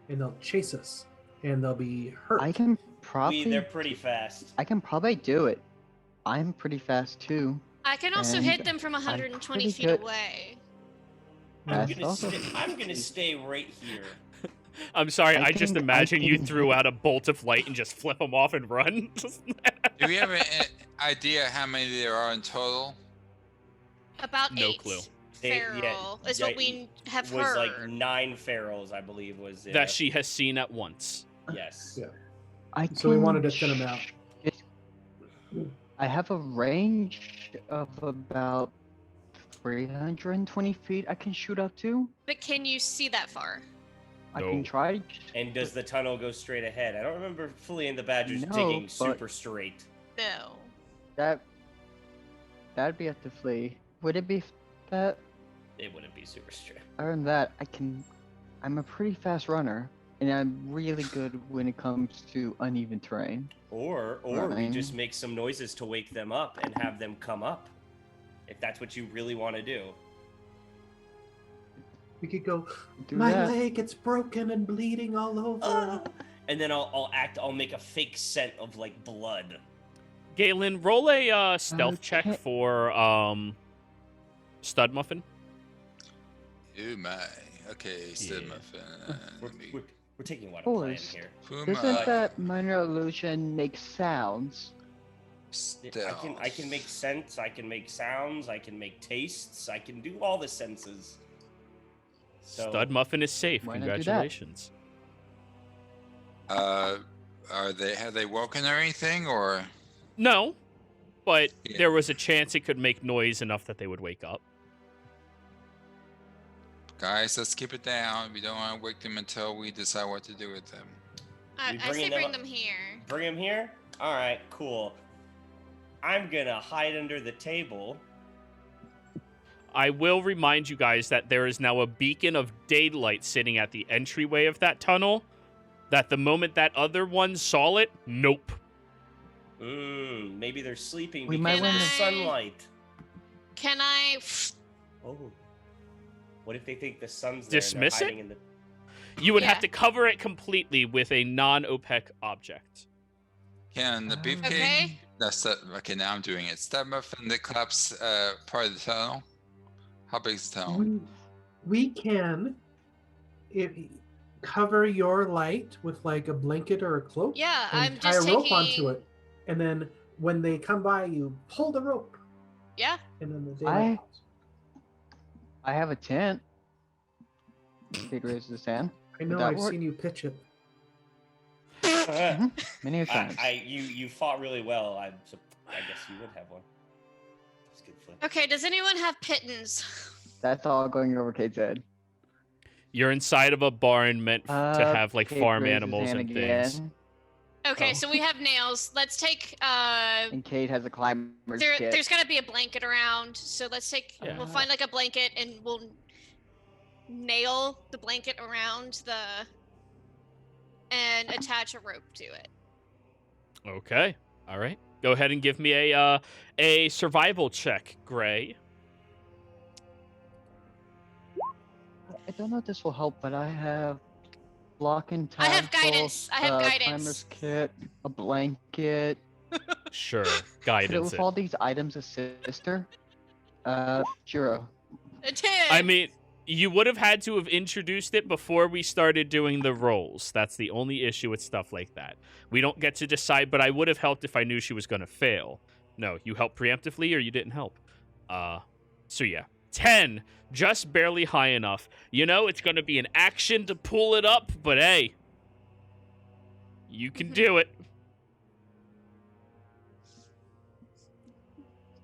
and they'll chase us, and they'll be hurt. I can probably They're pretty fast. I can probably do it. I'm pretty fast too. I can also And hit them from 120 pretty feet good. away. That's also- I'm gonna stay right here. I'm sorry, I I just can- imagine I you can- threw out a bolt of light and just flip them off and run. Do we have an idea how many there are in total? About No 8 clue. feral is what we have was heard. like 9 ferals, I believe, was That she has seen at once. Yes. Yeah. So we wanted to thin 'em out. I have a range of about 320 feet I can shoot up to. But can you see that far? I No. can try. And does the tunnel go straight ahead? I don't remember Flea and the Badgers No, digging but- super straight. No. That'd be up to Flea. Would it be that? It wouldn't be super straight. Other than that, I'm a pretty fast runner, and I'm really good when it comes to uneven terrain. Or we just make some noises to wake them up and have them come up, if that's what you really want to do. We could go, Do my that. leg, it's broken and bleeding all over. And then I'll make a fake scent of like blood. Galen, roll a stealth check Okay. for Stud Muffin. Oh my. Okay, Stud Yeah. Muffin. We're taking a while to Oh, plan it's- here. Doesn't that minor illusion make sounds? I can make scents, I can make sounds, I can make tastes, I can do all the senses. So Stud Muffin is safe. Why not do that? Congratulations. Have they woken or anything, or? No, but Yeah. there was a chance it could make noise enough that they would wake up. Guys, let's keep it down. We don't want to wake them until we decide what to do with them. I We say bringing them bring up- them here. bring him here? Alright, cool. I'm gonna hide under the table. I will remind you guys that there is now a beacon of daylight sitting at the entryway of that tunnel. That the moment that other one saw it, nope. Maybe they're sleeping We because might of the wanna- sunlight. Can I? Oh. What if they think the sun's there Dismiss and they're it? hiding in the... You would have Yeah. to cover it completely with a non-opaque object. Can the beefcake? Okay. Okay, now I'm doing it. Stud Muffin that collapse part of the tunnel. How big is the tunnel? We can cover your light with like a blanket or a cloak. Yeah, and I'm tie just a rope taking. onto it, and then when they come by, you pull the rope, Yeah. and then the daylight. I have a tent. Kate raises his hand. I know. that I've work? seen you pitch it. Many a times. You fought really well. I guess you would have one. That's good flip. Okay. Does anyone have pittons? That's all going over Kate's head. You're inside of a barn meant to have like Kate farm raises animals hand and again, things. Okay, Oh. so we have nails. Let's take. And Kate has a climber's kit. There's gotta be a blanket around, so let's take. Yeah. We'll find like a blanket and we'll nail the blanket around and attach a rope to it. Okay. All right. Go ahead and give me a survival check, Gray. I don't know if this will help, but I have block and I have tackle, guidance. I have guidance. Climber's kit, a blanket. Sure. Could it Guidance. with It. all these items assist her? Juro. A 10. I mean, you would have had to have introduced it before we started doing the rolls. That's the only issue with stuff like that. We don't get to decide, but I would have helped if I knew she was going to fail. No, you helped preemptively or you didn't help. So yeah. 10, just barely high enough. You know, it's going to be an action to pull it up, but hey, you can do it.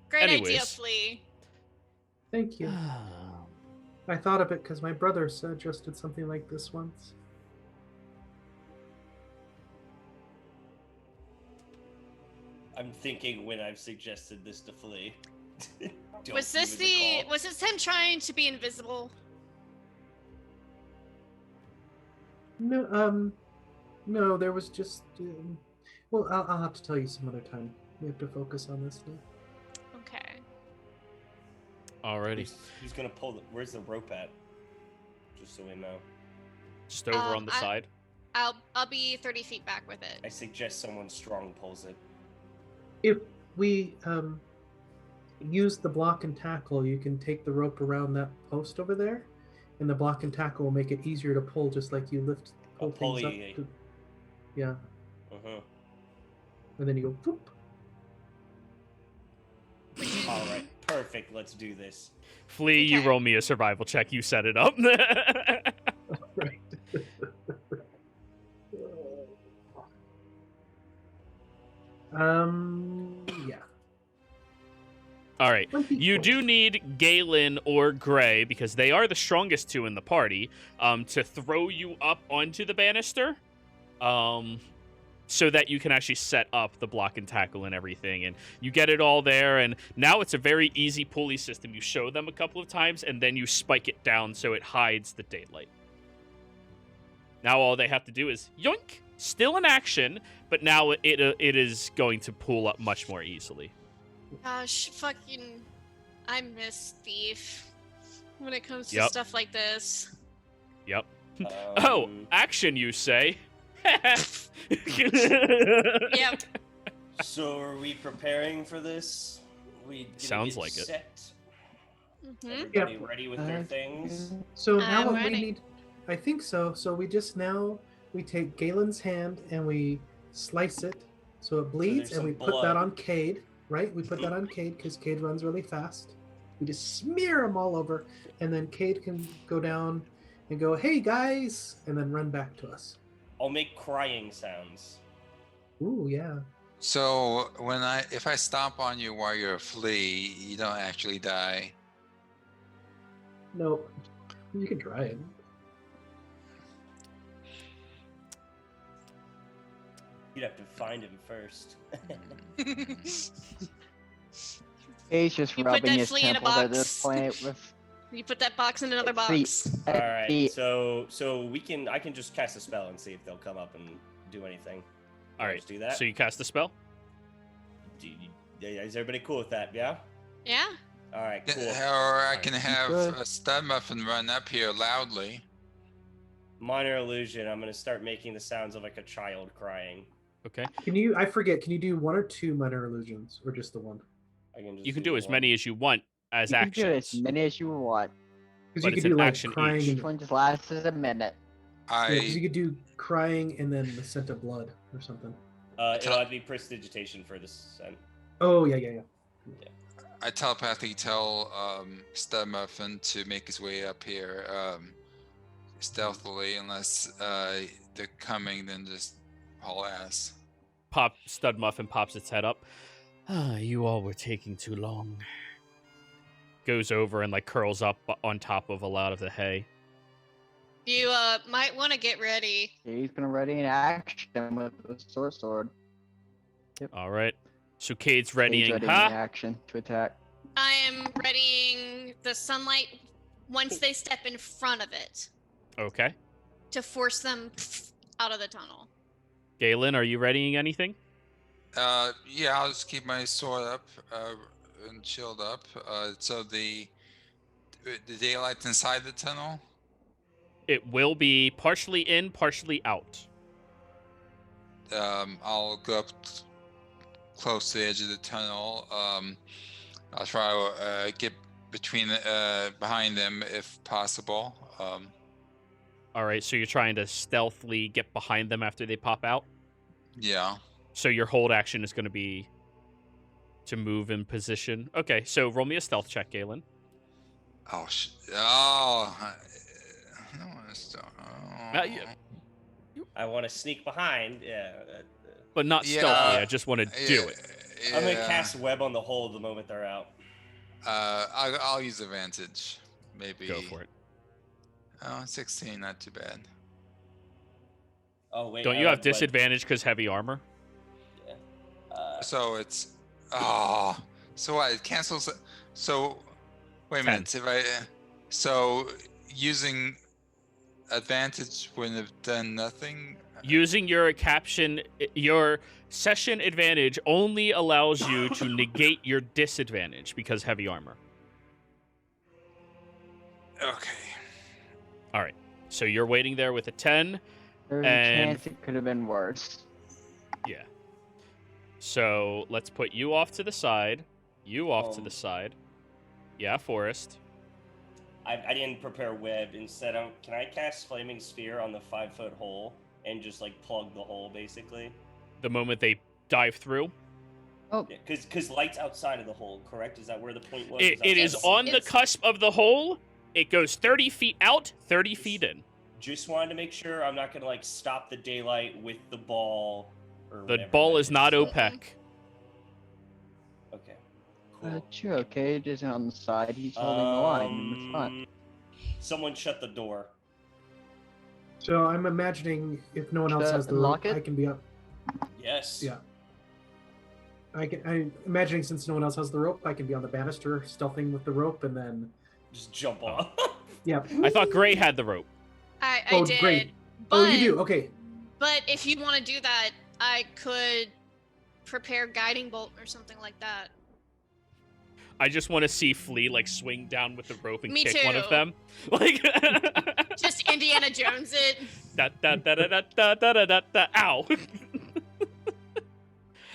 Great idea, anyways. Flea. Thank you. I thought of it because my brother suggested something like this once. I'm thinking when I've suggested this to Flea. Don't Was this give it a call. was this him trying to be invisible? No, no, there was just. Well, I'll have to tell you some other time. We have to focus on this now. Okay. Alrighty. Who's gonna pull the? Where's the rope at? Just so we know. Just over on the side. I'll be 30 feet back with it. I suggest someone strong pulls it. If we use the block and tackle, you can take the rope around that post over there, and the block and tackle will make it easier to pull, just like you pull things up. pulley. Yeah, Uh-huh. and then you go. Whoop. All right. Perfect. Let's do this. Flea, you Okay. roll me a survival check. You set it up. Right. Yeah. All right. 24. You do need Galen or Gray, because they are the strongest two in the party, to throw you up onto the banister, so that you can actually set up the block and tackle and everything. And you get it all there, and now it's a very easy pulley system. You show them a couple of times, and then you spike it down so it hides the daylight. Now all they have to do is yoink, still in action, but now it is going to pull up much more easily. Gosh, fucking, I miss Thief when it comes to Yep. stuff like this. Yep. Oh, action, you say? Yep. So are we preparing for this? We gonna Sounds get like it. set? Mm-hmm. Everybody ready with their things? So now I'm what ready. we need, I think so. So we just we take Galen's hand and we slice it so it bleeds, there's and we some put that blood. on Cade, right? We put that on Cade because Cade runs really fast. We just smear him all over, and then Cade can go down and go, "Hey guys," and then run back to us. I'll make crying sounds. Ooh, yeah. So if I stomp on you while you're a flea, you don't actually die. Nope. You can try it. You'd have to find him first. He's just You put rubbing that his flea in a temples at box. this point with You put that box in another See, box. All right, the- so I can just cast a spell and see if they'll come up and do anything. All right, Let's do that. so you cast a spell? Is everybody cool with that? Yeah. Yeah. All right, cool. Or I can have Good. a stud muffin run up here loudly. Minor illusion. I'm gonna start making the sounds of like a child crying. Okay. Can you? I forget. Can you do one or two minor illusions, or just the one? I can just You can do as one. many as you want as you can do actions. as many as you want. Because But you it's could do an like action crying. each. Each one just lasts a minute. Because you I could do crying and then the scent of blood or something. It'll have to be prestidigitation for this. Oh yeah. I telepathically tell Stud Muffin to make his way up here stealthily, unless they're coming, then just haul ass. Stud Muffin pops its head up. Ah, you all were taking too long. Goes over and like curls up on top of a lot of the hay. You might want to get ready. He's gonna ready in action with the sword. All right. So Cade's He's readying, ready in action to attack. I am readying the sunlight once they step in front of it Okay. to force them out of the tunnel. Galen, are you readying anything? Yeah, I'll just keep my sword up and shield up. So the daylight's inside the tunnel. It will be partially in, partially out. I'll go up close to the edge of the tunnel. I'll try to get behind them if possible. All right, so you're trying to stealthily get behind them after they pop out? Yeah. So your hold action is going to be to move in position. Okay, so roll me a stealth check, Galen. Oh, I don't want to start. Yeah. I want to sneak behind. Yeah. But not Yeah, stealthily, I just want to do it. I'm gonna cast web on the hole the moment they're out. I'll use advantage. Maybe. Go for it. Oh, 16, not too bad. Oh wait. Don't I you have web. disadvantage because heavy armor? So it's so what? It cancels. So wait a 10. minute. If I so using advantage wouldn't have done nothing. Using your your session advantage only allows you to negate your disadvantage because heavy armor. Okay. All right. So you're waiting there with a 10. There's And- a chance it could have been worse. Yeah. So let's put you off to the side. You off to the side. Yeah, Forrest. I didn't prepare web. Instead, can I cast flaming sphere on the 5-foot hole and just like plug the hole basically? The moment they dive through. Oh, Because light's outside of the hole, correct? Is that where the point was? It is Yes, on the it's- cusp of the hole. It goes 30 feet out, 30 feet in. Just wanted to make sure I'm not gonna like stop the daylight with the ball. Or The whatever ball that is not Absolutely. opaque. Okay. Cool. but you're okay. It isn't on the side. He's holding the line in the front. Someone shut the door. So I'm imagining if no one else Should I has the unlock rope, it? I can be up. Yes. Yeah. I'm imagining since no one else has the rope, I can be on the banister, stealthing with the rope, and then Just jump off. yeah. I thought Gray had the rope. I Oh, did. great. But, Oh, you do. Okay. But if you want to do that, I could prepare guiding bolt or something like that. I just want to see Flea like swing down with the rope and Me kick one of too. them. Like Just Indiana Jones it. Ow.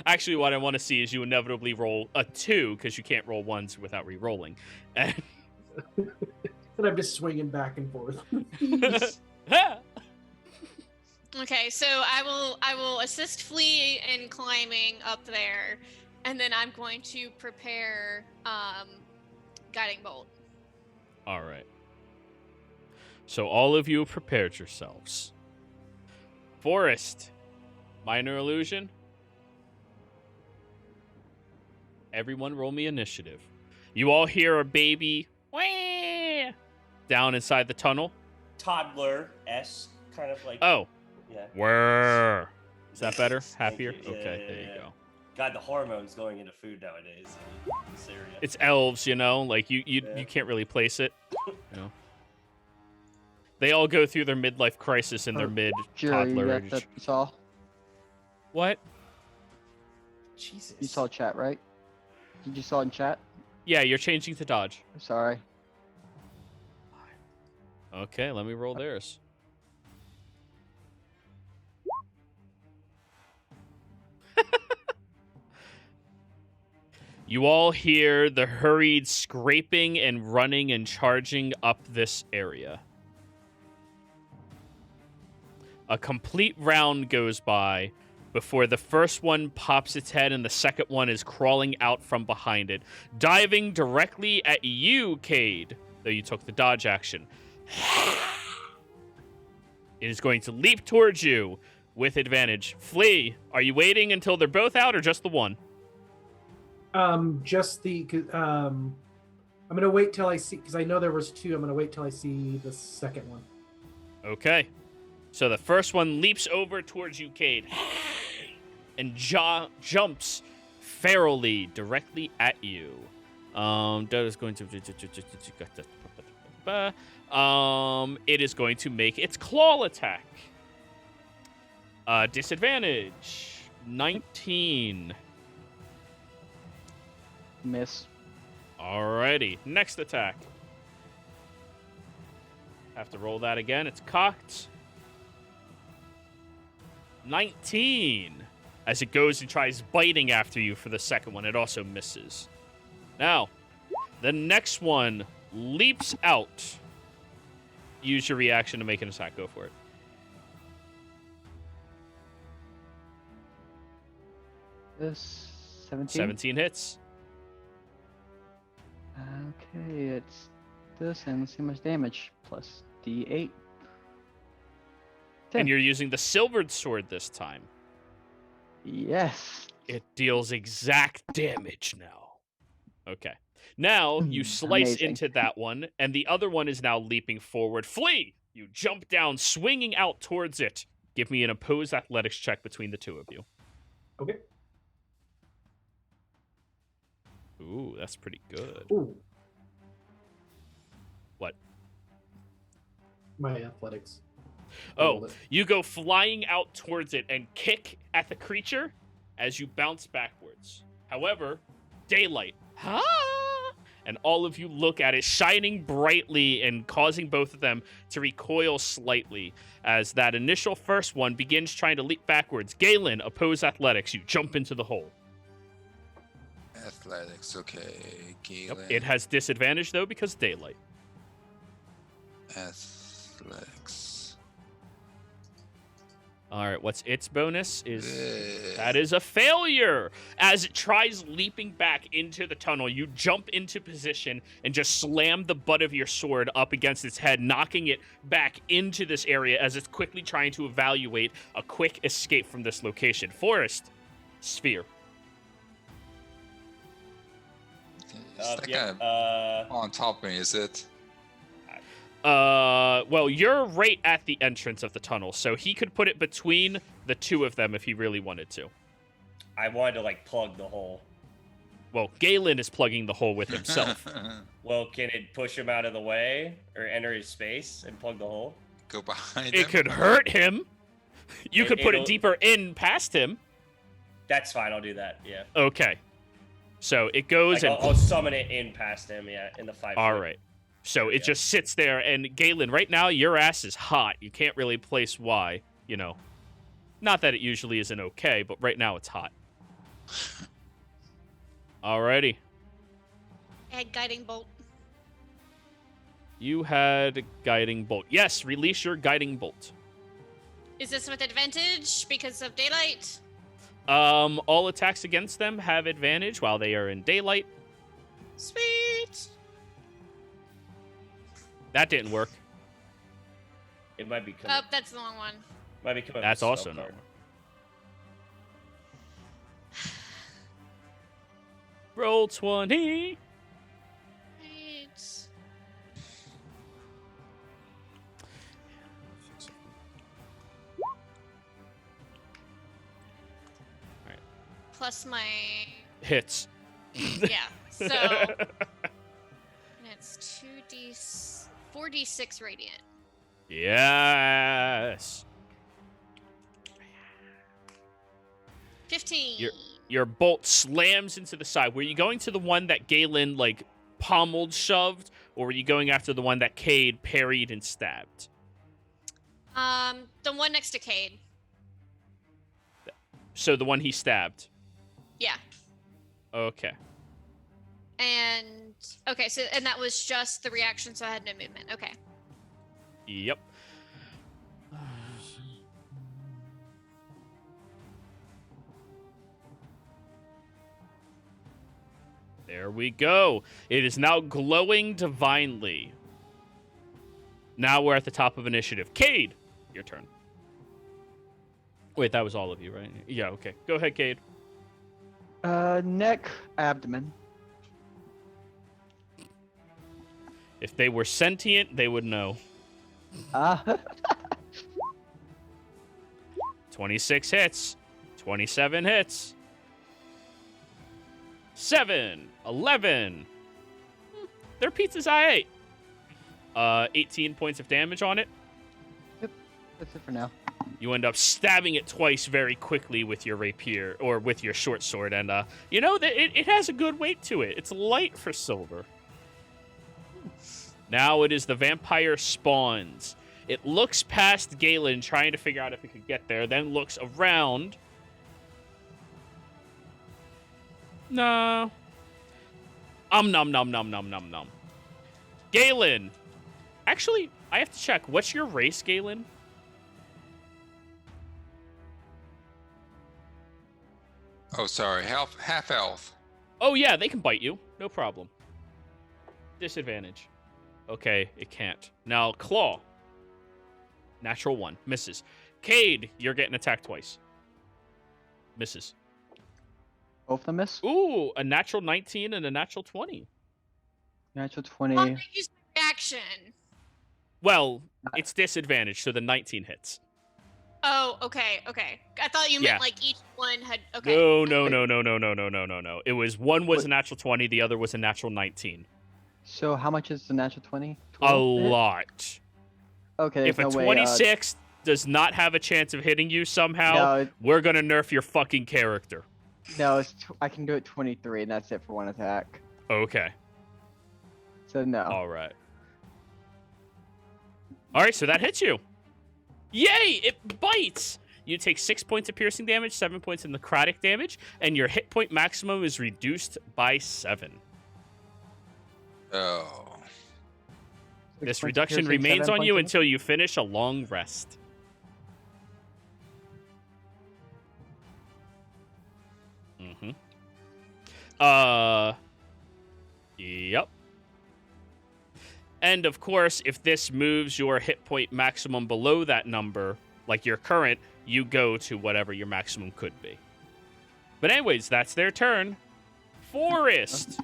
Actually, what I want to see is you inevitably roll a 2 because you can't roll ones without re-rolling. And And I'm just swinging back and forth. Okay, so I will assist Flea in climbing up there, and then I'm going to prepare guiding bolt. All right. So all of you have prepared yourselves. Forest, minor illusion. Everyone roll me initiative. You all hear a baby wah, down inside the tunnel. Toddler-esque, kind of like. Oh. Yeah. Whirr. Is that better? Thank Happier? you. Okay, Yeah, there you yeah. go. God, the hormones going into food nowadays in this area. It's elves, you know? Like, you can't really place it. You know? They all go through their midlife crisis in their Jerry, mid-toddler that age. you saw? What? Jesus. You saw chat, right? Did you saw it in chat? Yeah, you're changing to dodge. Sorry. Okay, let me roll theirs. You all hear the hurried scraping and running and charging up this area. A complete round goes by before the first one pops its head and the second one is crawling out from behind it, diving directly at you, Cade, though you took the dodge action. It is going to leap towards you with advantage. Flea, are you waiting until they're both out or just the one? Just the. I'm gonna wait till I see, because I know there was 2. I'm gonna wait till I see the second one. Okay. So the first one leaps over towards you, Cade, and jumps ferally directly at you. That is going to. It is going to make its claw attack. Disadvantage. 19. Miss. Alrighty. Next attack. Have to roll that again. It's cocked. 19. As it goes and tries biting after you for the second one, it also misses. Now, the next one leaps out. Use your reaction to make an attack. Go for it. This 17. 17 hits. Okay, it's this, and let's see how much damage. Plus D8. 10. And you're using the silvered sword this time. Yes. It deals exact damage now. Okay. Now you slice Amazing. into that one, and the other one is now leaping forward. Flee! You jump down, swinging out towards it. Give me an opposed athletics check between the two of you. Okay. Ooh, that's pretty good. Ooh. What? My athletics. Oh, you go flying out towards it and kick at the creature as you bounce backwards. However, daylight. And all of you look at it, shining brightly and causing both of them to recoil slightly as that initial first one begins trying to leap backwards. Galen, oppose athletics. You jump into the hole. Athletics, okay. Yep. Galen. It has disadvantage, though, because daylight. Athletics. All right, what's its bonus? That is a failure. As it tries leaping back into the tunnel, you jump into position and just slam the butt of your sword up against its head, knocking it back into this area as it's quickly trying to evaluate a quick escape from this location. Forest, sphere. It's like Yeah. on top of me, is it? Well, you're right at the entrance of the tunnel, so he could put it between the two of them if he really wanted to. I wanted to like plug the hole. Well, Galen is plugging the hole with himself. Well, can it push him out of the way or enter his space and plug the hole? go behind It him? could hurt him. You could put it it'll- deeper in past him. That's fine. I'll do that. Yeah. Okay. So it goes Like, and... I'll summon it in past him. Yeah, in the 5 All foot. right. So it Yeah. just sits there, and Galen, right now, your ass is hot. You can't really place why, you know. Not that it usually isn't okay, but right now it's hot. Alrighty. Add guiding bolt. You had Guiding Bolt. Yes, release your Guiding Bolt. Is this with advantage because of daylight? All attacks against them have advantage while they are in daylight. Sweet. That didn't work. It might be Oh, coming. that's the wrong one. Might be coming. That's with a also spell not card. work. Roll 20. Right. Plus my Hits. yeah. So and it's 4d6 radiant. Yes. 15. Your bolt slams into the side. Were you going to the one that Galen, like, pommeled, shoved? Or were you going after the one that Cade parried and stabbed? The one next to Cade. So the one he stabbed. Yeah. Okay. And okay, so and that was just the reaction, so I had no movement. Okay. Yep. There we go. It is now glowing divinely. Now we're at the top of initiative. Cade, your turn. Wait, that was all of you, right? Yeah, okay. Go ahead, Cade. Neck, abdomen. If they were sentient, they would know. Ah. 26 hits. 27 hits. 7. 11. Their pizzas I ate. 18 points of damage on it. That's it for now. You end up stabbing it twice very quickly with your rapier, or with your short sword, and you know that it has a good weight to it. It's light for silver. Now it is the vampire spawns. It looks past Galen, trying to figure out if it could get there, then looks around. No. Nom nom nom nom nom nom. Galen. Actually, I have to check. What's your race, Galen? Oh, sorry. Half elf. Oh, yeah, they can bite you. No problem. Disadvantage. Okay, it can't. Now, Claw. Natural 1. Misses. Cade, you're getting attacked twice. Misses. Both of them miss. Ooh, a natural 19 and a natural 20. Natural 20. I used my reaction. Well, it's disadvantage, so the 19 hits. Oh, okay. I thought you Yeah. meant like each one had. Okay. No. It was one was a natural 20, the other was a natural 19. So how much is the natural 20? A 12 to hit? lot. Okay, If a there's no way, 26 does not have a chance of hitting you somehow, no, we're gonna nerf your fucking character. no, I can do it 23, and that's it for one attack. Okay. So no. All right. All right, so that hits you. Yay! It bites. You take 6 points of piercing damage, 7 points of necrotic damage, and your hit point maximum is reduced by 7. Oh. 6 This points of reduction piercing, remains 7 on you points until you finish a long rest. Mm-hmm. Yep. And of course, if this moves your hit point maximum below that number, like your current, you go to whatever your maximum could be. But anyways, that's their turn. Forest.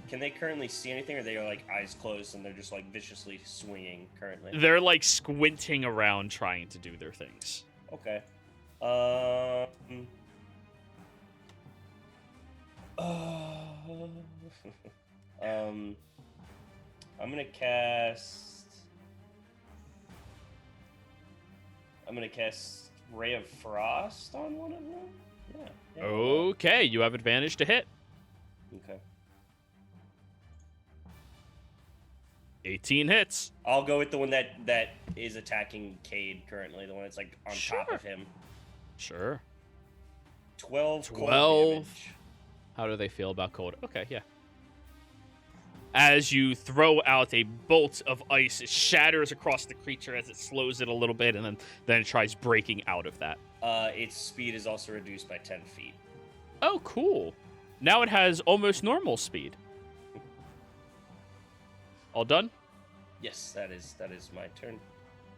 Can they currently see anything, or they are like eyes closed and they're just like viciously swinging currently? They're like squinting around trying to do their things. Okay. I'm gonna cast Ray of Frost on one of them. Yeah. Okay, you have advantage to hit. Okay. 18 hits. I'll go with the one that is attacking Cade currently, the one that's like on top of him. Sure. 12 cold 12. damage. How do they feel about cold? Okay, yeah. As you throw out a bolt of ice, it shatters across the creature as it slows it a little bit, and then it tries breaking out of that. Its speed is also reduced by 10 feet. Oh, cool. Now it has almost normal speed. All done? Yes, that is my turn.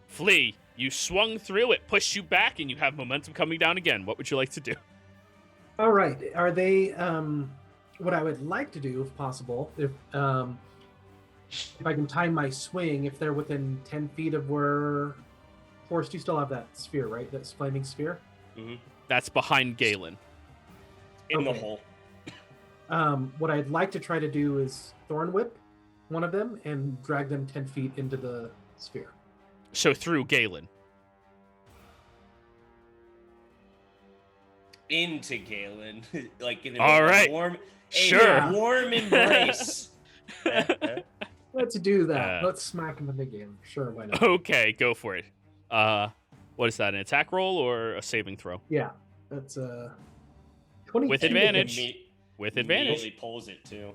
Flea, you swung through, it pushed you back, and you have momentum coming down again. What would you like to do? All right. Are they? What I would like to do, if possible, if I can time my swing, if they're within 10 feet of where. Forrest, you still have that sphere, right? That flaming sphere. Mm-hmm. That's behind Galen. In the Okay. hole. What I'd like to try to do is Thorn Whip one of them and drag them 10 feet into the sphere. So through Galen. Into Galen. Like in All right. warm Sure. warm embrace. Let's do that. Let's smack him in the game. Sure, why not? Okay, go for it. What is that, an attack roll or a saving throw? Yeah, that's 22. With advantage. With advantage. Immediately pulls it too.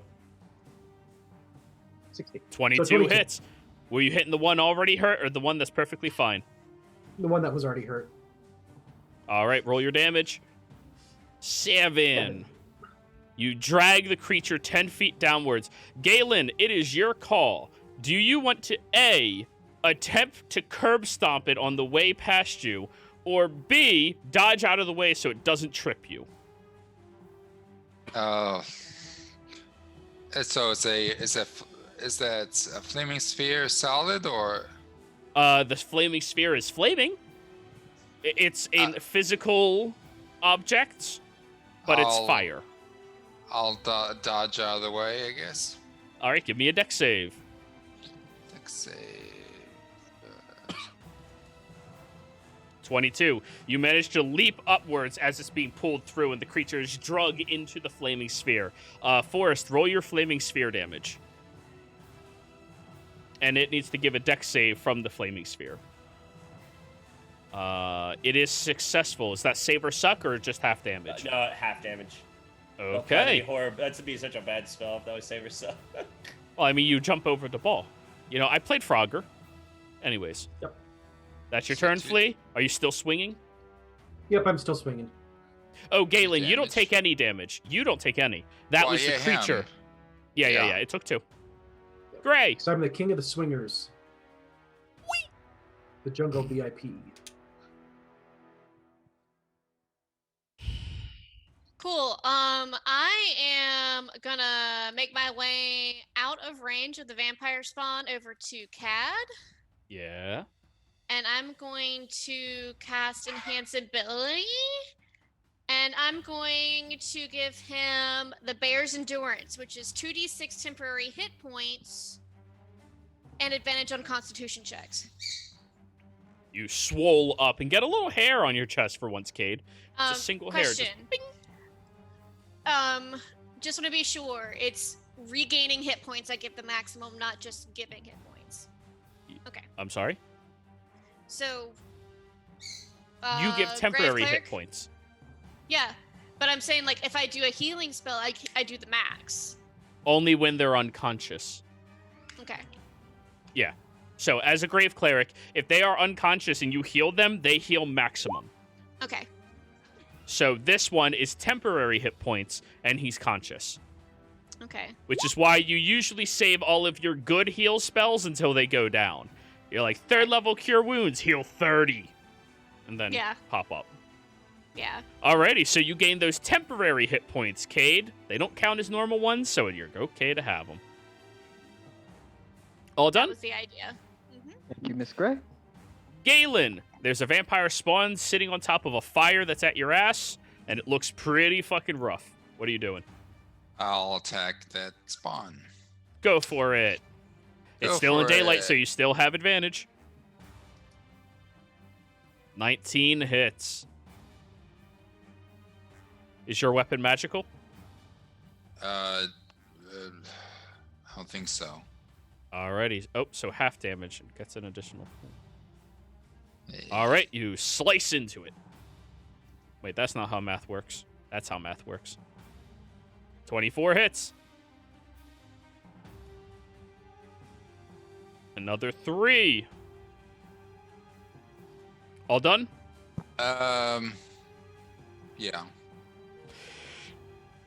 60. 22 So 22. hits. Were you hitting the one already hurt or the one that's perfectly fine? The one that was already hurt. All right, roll your damage. 7. You drag the creature 10 feet downwards. Galen, it is your call. Do you want to A, attempt to curb stomp it on the way past you, or B, dodge out of the way so it doesn't trip you? Oh. So is that a flaming sphere solid or? The flaming sphere is flaming. It's a physical object, but it's fire. I'll dodge out of the way, I guess. All right, give me a dex save. Dex save. 22. You manage to leap upwards as it's being pulled through, and the creature is drug into the flaming sphere. Forrest, roll your flaming sphere damage. And it needs to give a dex save from the flaming sphere. It is successful. Is that save or suck, or just half damage? No, half damage. Okay. That'd be horrible. That'd be such a bad spell if that was save or suck. Well, I mean, you jump over the ball. You know, I played Frogger. Anyways. Yep. That's your turn, Flea? Are you still swinging? Yep, I'm still swinging. Oh, Galen, you don't Damage. take any damage. You don't take any. That Well, was the yeah, creature. him. Yeah. Yeah. It took 2. Gray. So I'm the king of the swingers. The jungle VIP. Cool. I am gonna make my way out of range of the vampire spawn over to Cad, Yeah. and I'm going to cast Enhance Ability, and I'm going to give him the Bear's Endurance, which is 2d6 temporary hit points and advantage on Constitution checks. You swole up and get a little hair on your chest for once, Cade. It's a single hair. Question. Just bing. Just want to be sure it's regaining hit points. I get the maximum, not just giving hit points. Okay. I'm sorry? So. You give Grave temporary hit Cleric? points. Yeah, but I'm saying like if I do a healing spell, I do the max. Only when they're unconscious. Okay. Yeah. So, as a Grave Cleric, if they are unconscious and you heal them, they heal maximum. Okay. So, this one is temporary hit points, and he's conscious. Okay. Which is why you usually save all of your good heal spells until they go down. You're like, 3rd level Cure Wounds, heal 30. And then Yeah. pop up. Yeah. Alrighty, so you gain those temporary hit points, Cade. They don't count as normal ones, so you're okay to have them. All That done? was the idea. Mm-hmm. Thank you, Miss Gray. Galen, there's a vampire spawn sitting on top of a fire that's at your ass, and it looks pretty fucking rough. What are you doing? I'll attack that spawn. Go for it. It's Go still in for daylight, it. so you still have advantage. 19 hits. Is your weapon magical? I don't think so. Alrighty. Oh, so half damage and gets an additional. Yeah. All right, you slice into it. Wait, that's not how math works. That's how math works. 24 hits. Another 3. All done? Yeah.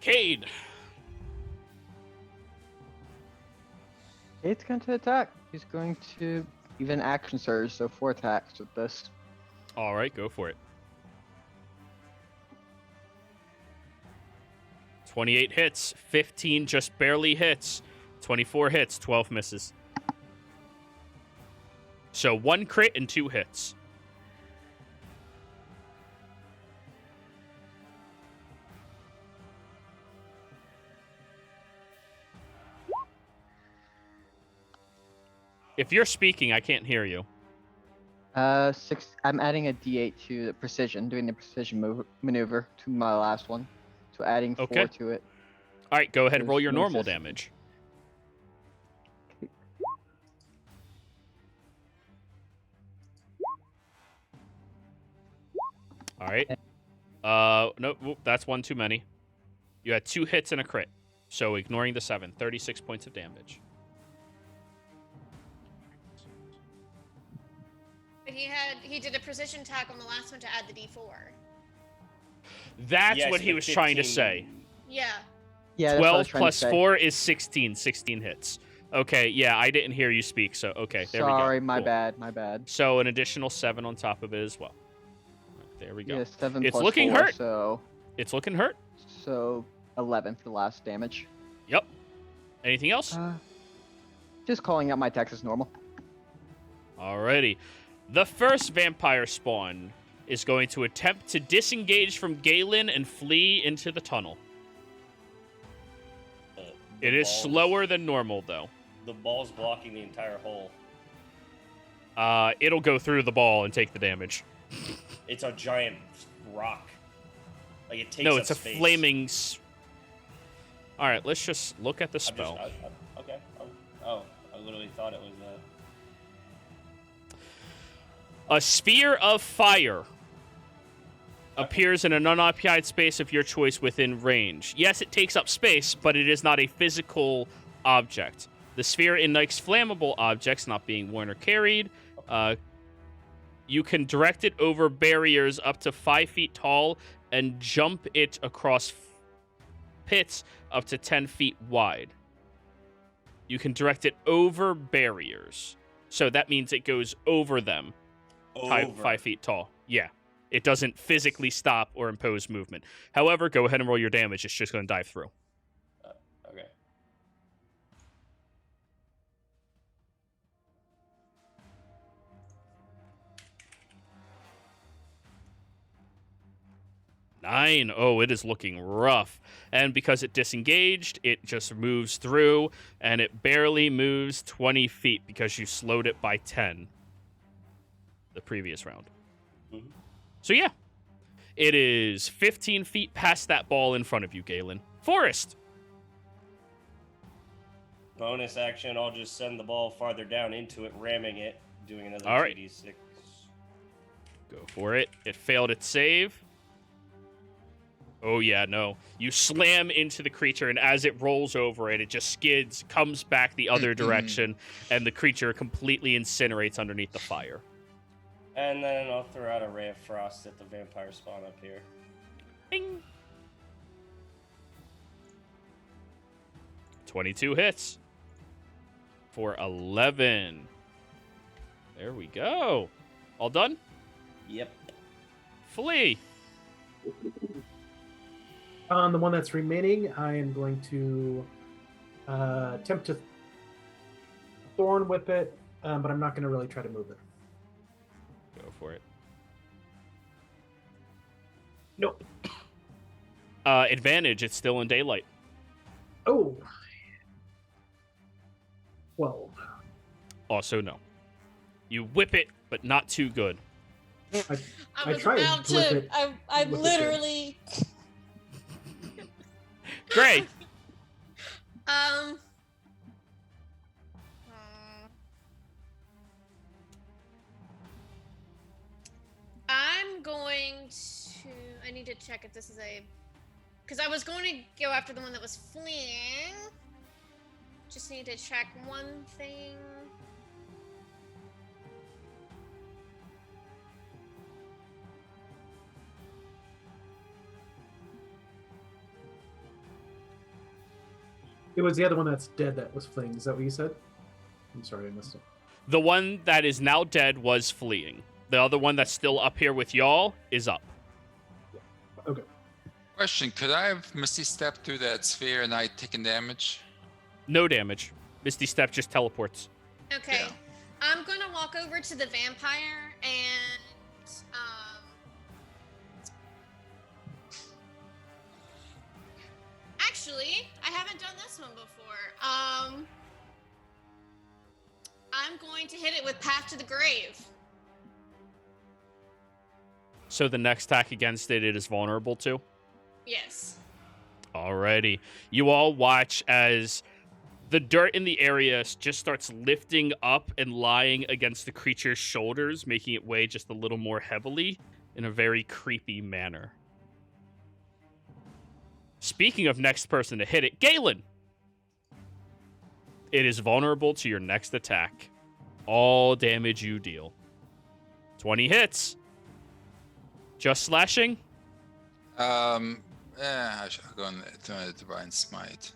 Cade. It's going to attack. He's going to even action surge, so 4 attacks with this. All right, go for it. 28 hits. 15 just barely hits. 24 hits. 12 misses. So 1 crit and 2 hits. If you're speaking, I can't hear you. 6. I'm adding a D8 to the precision, doing the precision maneuver to my last one. So adding 4 Okay. to it. All right, go ahead and roll your There's no normal assist. damage. All right. No, whoop, that's 1 too many. You had 2 hits and a crit. So ignoring the 7, 36 points of damage. But he did a precision attack on the last one to add the D4. That's Yes, what he the was trying to 15. say. Yeah. Yeah, that's what I 12 was trying to plus say. 4 is 16. 16 hits. Okay, yeah, I didn't hear you speak, so okay, there we go. Sorry, my Cool. bad, my bad. So an additional 7 on top of it as well. There we go. Yeah, 7 It's plus looking 4, hurt. So It's looking hurt. 11 for the last damage. Yep. Anything else? Just calling out my attacks as normal. Alrighty. The first vampire spawn is going to attempt to disengage from Galen and flee into the tunnel. The It is balls- slower than normal, though. The ball's blocking the entire hole. It'll go through the ball and take the damage. It's a giant rock. Like it takes No, up it's a space. flaming... Alright, let's just look at the I'm just, spell. okay. Oh, I literally thought it was A sphere of fire appears in an unoccupied space of your choice within range. Yes, it takes up space, but it is not a physical object. The sphere ignites flammable objects not being worn or carried. You can direct it over barriers up to 5 feet tall and jump it across pits up to 10 feet wide. You can direct it over barriers. So that means it goes over them. over. 5 feet tall. Yeah. It doesn't physically stop or impose movement. However, go ahead and roll your damage. It's just going to dive through. Okay. Nine. Oh, it is looking rough. And because it disengaged, it just moves through, and it barely moves 20 feet because you slowed it by 10 the previous round. Mhm. So, yeah. It is 15 feet past that ball in front of you, Galen. Forrest. Bonus action, I'll just send the ball farther down into it, ramming it, doing another All right. 2d6. Go for it. It failed its save. Oh, yeah, no. You slam into the creature, and as it rolls over it, it just skids, comes back the other direction, and the creature completely incinerates underneath the fire. And then I'll throw out a ray of frost at the vampire spawn up here. Bing. 22 hits for 11. There we go. All done? Yep. Flee. On the one that's remaining, I am going to attempt to thorn whip it, but I'm not going to really try to move it. Go for it. Nope. Advantage. It's still in daylight. Oh. 12. Also no. You whip it, but not too good. I I was tried about to whip to. it. I Whip it good. literally. Gray. Um. I'm going to. I need to check if this is a. Because I was going to go after the one that was fleeing. Just need to check one thing. It was the other one that's dead that was fleeing. Is that what you said? I'm sorry, I missed it. The one that is now dead was fleeing. The other one that's still up here with y'all is up. Okay. Question: could I have Misty stepped through that sphere and I taken damage? No damage. Misty Step just teleports. Okay. Yeah. I'm going to walk over to the vampire and. Actually, I haven't done this one before. I'm going to hit it with Path to the Grave. So the next attack against it is vulnerable to? Yes. Alrighty. You all watch as the dirt in the area just starts lifting up and lying against the creature's shoulders, making it weigh just a little more heavily in a very creepy manner. Speaking of next person to hit it, Galen! It is vulnerable to your next attack. All damage you deal. 20 hits. Just slashing? Yeah, I should go on the Divine Smite.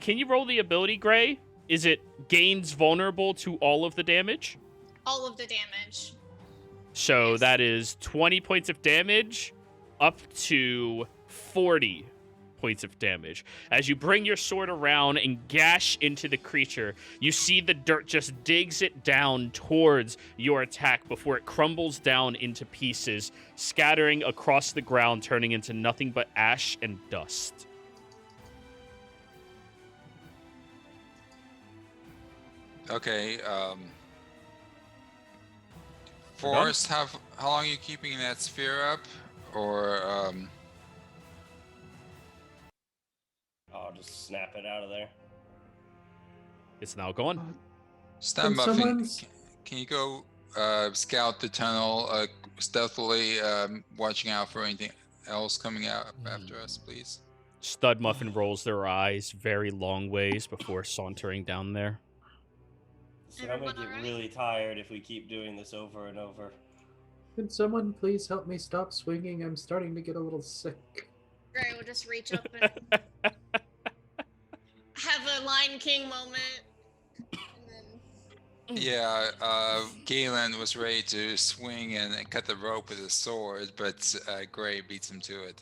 Can you roll the ability, Gray? Is it gains vulnerable to all of the damage? All of the damage. So Yes. that is 20 points of damage up to 40 points of damage. As you bring your sword around and gash into the creature, you see the dirt just digs it down towards your attack before it crumbles down into pieces, scattering across the ground, turning into nothing but ash and dust. Okay. Forrest, how long are you keeping that sphere up? Or I'll just snap it out of there. It's now gone. Stand Can Muffin, someone's- can you go scout the tunnel stealthily, watching out for anything else coming out after us, please? Stud Muffin rolls their eyes very long ways before sauntering down there. So I'm gonna Everyone get alright? really tired if we keep doing this over and over. Can someone please help me stop swinging? I'm starting to get a little sick. Gray will just reach up and have a Lion King moment. And then Yeah, Galen was ready to swing and cut the rope with his sword, but Gray beats him to it.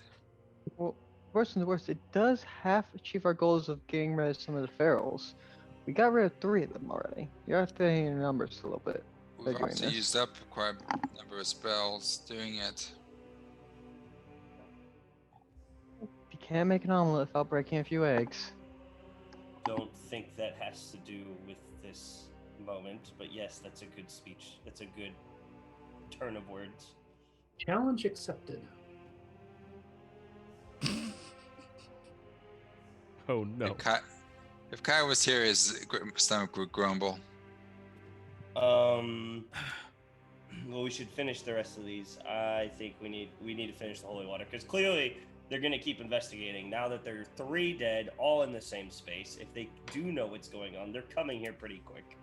Well, worse than the worst, it does half achieve our goals of getting rid of some of the ferals. We got rid of 3 of them already. You are thinking in numbers a little bit. We've They're doing also this. used up quite a number of spells doing it. You can't make an omelet without breaking a few eggs. Don't think that has to do with this moment, but yes, that's a good speech. That's a good turn of words. Challenge accepted. Oh no. If Kai was here, his stomach would grumble. Well, we should finish the rest of these. I think we need to finish the holy water because clearly they're gonna keep investigating. Now that there are 3 dead, all in the same space, if they do know what's going on, they're coming here pretty quick.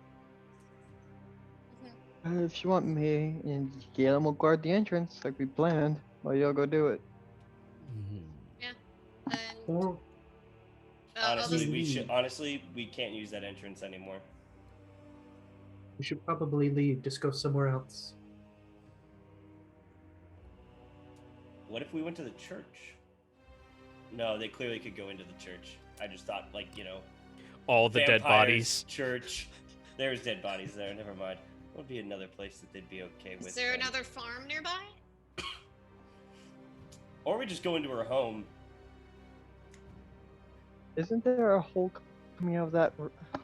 If you want me and Galen will guard the entrance like we planned, while y'all go do it. and Or I'll Honestly, just- we can't use that entrance anymore. we should probably leave. Just go somewhere else. What if we went to the church? No, they clearly could go into the church. I just thought, like, you know, All the dead vampires, bodies. Church. There's dead bodies there. Never mind. What would be another place that they'd be okay with? Is there then? another farm nearby? Or we just go into her home. Isn't there a hole coming out of that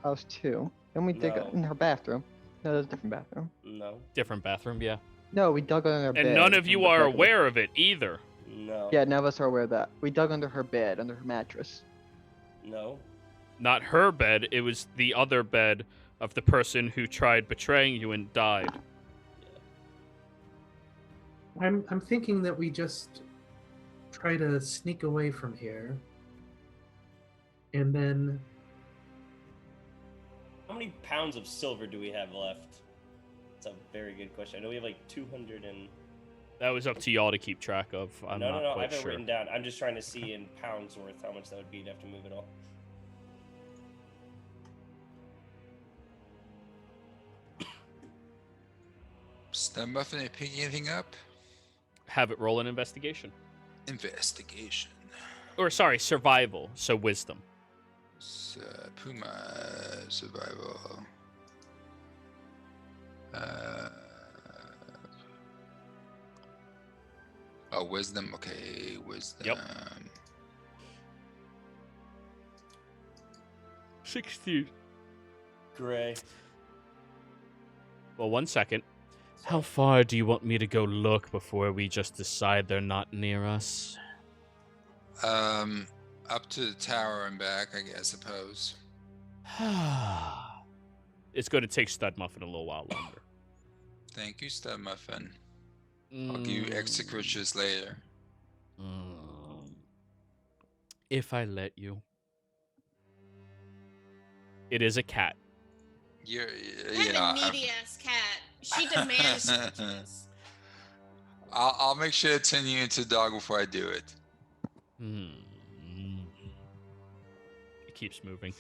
house too? And we dig No. in her bathroom. No, that's a different bathroom. No. Different bathroom, yeah. No, we dug under her bed. And none of from you the are bedroom. aware of it either. No. Yeah, none of us are aware of that. We dug under her bed, under her mattress. No. Not her bed, it was the other bed of the person who tried betraying you and died. I'm thinking that we just try to sneak away from here, and then How many pounds of silver do we have left? That's a very good question. I know we have like 200 and... That was up to y'all to keep track of. I'm no, not I quite have it sure. written down. I'm just trying to see in pounds worth how much that would be to have to move it all. Stun Muffin, ain't picking anything up? Have it roll an investigation. Investigation. Or, sorry, survival, so wisdom. Puma survival. Oh, wisdom. Okay, wisdom. Yep. 16. Gray. Well, 1 second. How far do you want me to go look before we just decide they're not near us? Up to the tower and back, I suppose. It's going to take Stud Muffin a little while longer. Thank you, Stun Muffin. I'll give you extra riches later. If I let you. It is a cat. You're, Kind yeah. of needy ass cat. She demands riches. I'll make sure to turn you into a dog before I do it. It keeps moving.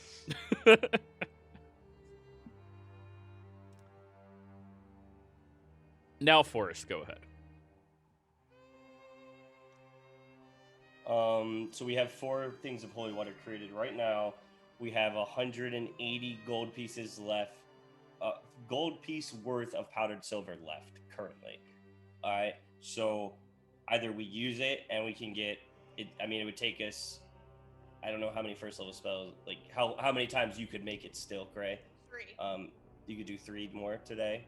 Now, Forrest, go ahead. So we have 4 things of holy water created. Right now, we have 180 gold pieces left. Gold piece worth of powdered silver left currently. All right. So either we use it and we can get it. I mean, it would take us. I don't know how many first level spells. Like how many times you could make it still, Gray? 3. You could do 3 more today,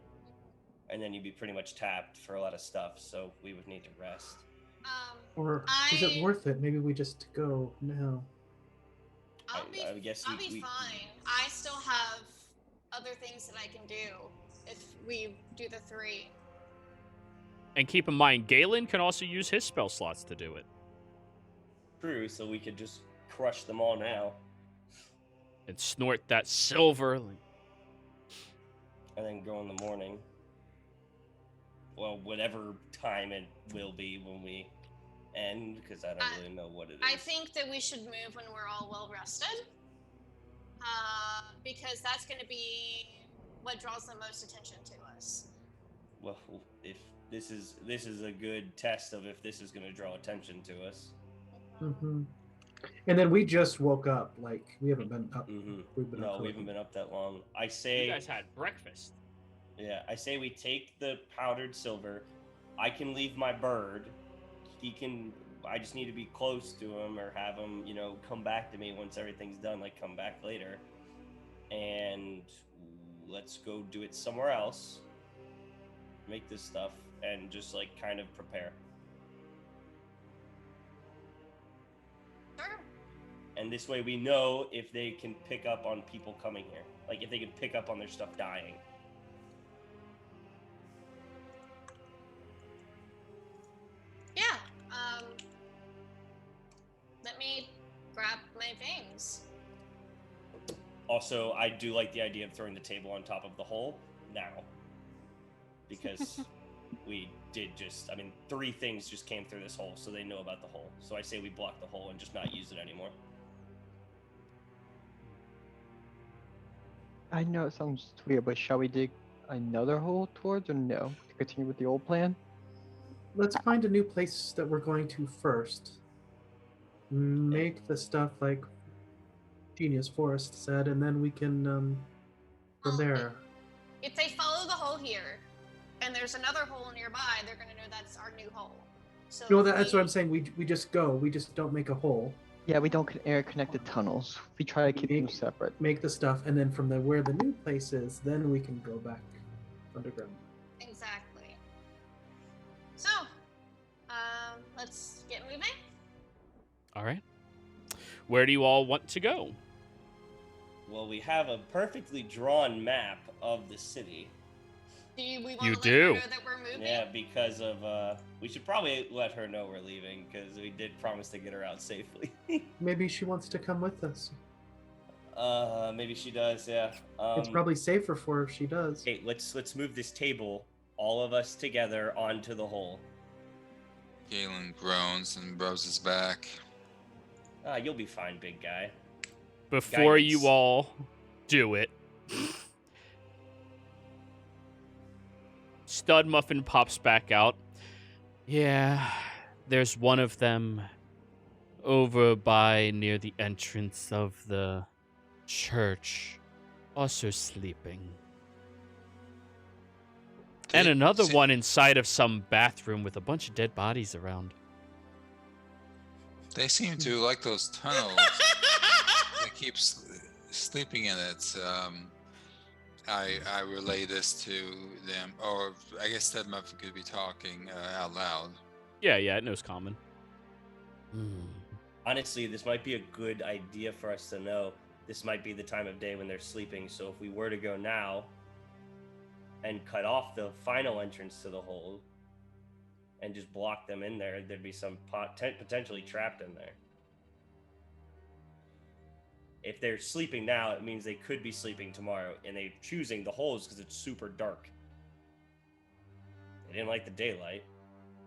and then you'd be pretty much tapped for a lot of stuff. So we would need to rest. or is it worth it? Maybe we just go now. I guess I'll be fine. I still have other things that I can do if we do the 3. And keep in mind, Galen can also use his spell slots to do it. True. So we could just crush them all now, And snort that silver. and then go in the morning. Well, whatever time it will be when we end, because I don't really know what it is. I think that we should move when we're all well rested. Because that's going to be what draws the most attention to us. Well, if this is a good test of if this is going to draw attention to us. Hmm. And then we just woke up. Like we haven't been up. Mm-hmm. We've been No, up we haven't been up that long. I say, You guys had breakfast. yeah, I say we take the powdered silver. I can leave my bird. He can. I just need to be close to him or have him, come back to me once everything's done. Like come back later, and let's go do it somewhere else. Make this stuff and just like kind of prepare. Sure. And this way we know if they can pick up on people coming here. Like if they can pick up on their stuff dying. Yeah. Let me grab my things. Also, I do like the idea of throwing the table on top of the hole now. Because we did just, 3 things just came through this hole, so they know about the hole. So I say we block the hole and just not use it anymore. I know it sounds weird, but shall we dig another hole towards or no? To continue with the old plan? Let's find a new place that we're going to first. Make the stuff like Genius Forest said, and then we can from there. If they follow the hole here, and there's another hole nearby, they're going to know that's our new hole. So No, that's what I'm saying. We just go. We just don't make a hole. Yeah, we don't air connect the tunnels. We try to keep them Make- separate. Make the stuff, and then from where the new place is, then we can go back underground. Exactly. So, let's get moving. All right. Where do you all want to go? Well, we have a perfectly drawn map of the city. Do we want You to do. let her know that we're moving? Yeah, because of we should probably let her know we're leaving because we did promise to get her out safely. Maybe she wants to come with us. Maybe she does. Yeah. It's probably safer for her if she does. Okay, let's move this table, all of us together, onto the hole. Galen groans and rubs his back. You'll be fine, big guy. Before Guidance. you all do it, Stud Muffin pops back out. Yeah, there's one of them over by near the entrance of the church, also sleeping. And another one inside of some bathroom with a bunch of dead bodies around. They seem to like those tunnels. They keep sleeping in it. I relay this to them, or I guess that Muffin could be talking out loud. Yeah, it knows common. Honestly, this might be a good idea for us to know. This might be the time of day when they're sleeping, so if we were to go now and cut off the final entrance to the hole and just block them in there, there'd be some potentially trapped in there. If they're sleeping now, it means they could be sleeping tomorrow, and they're choosing the holes because it's super dark. They didn't like the daylight.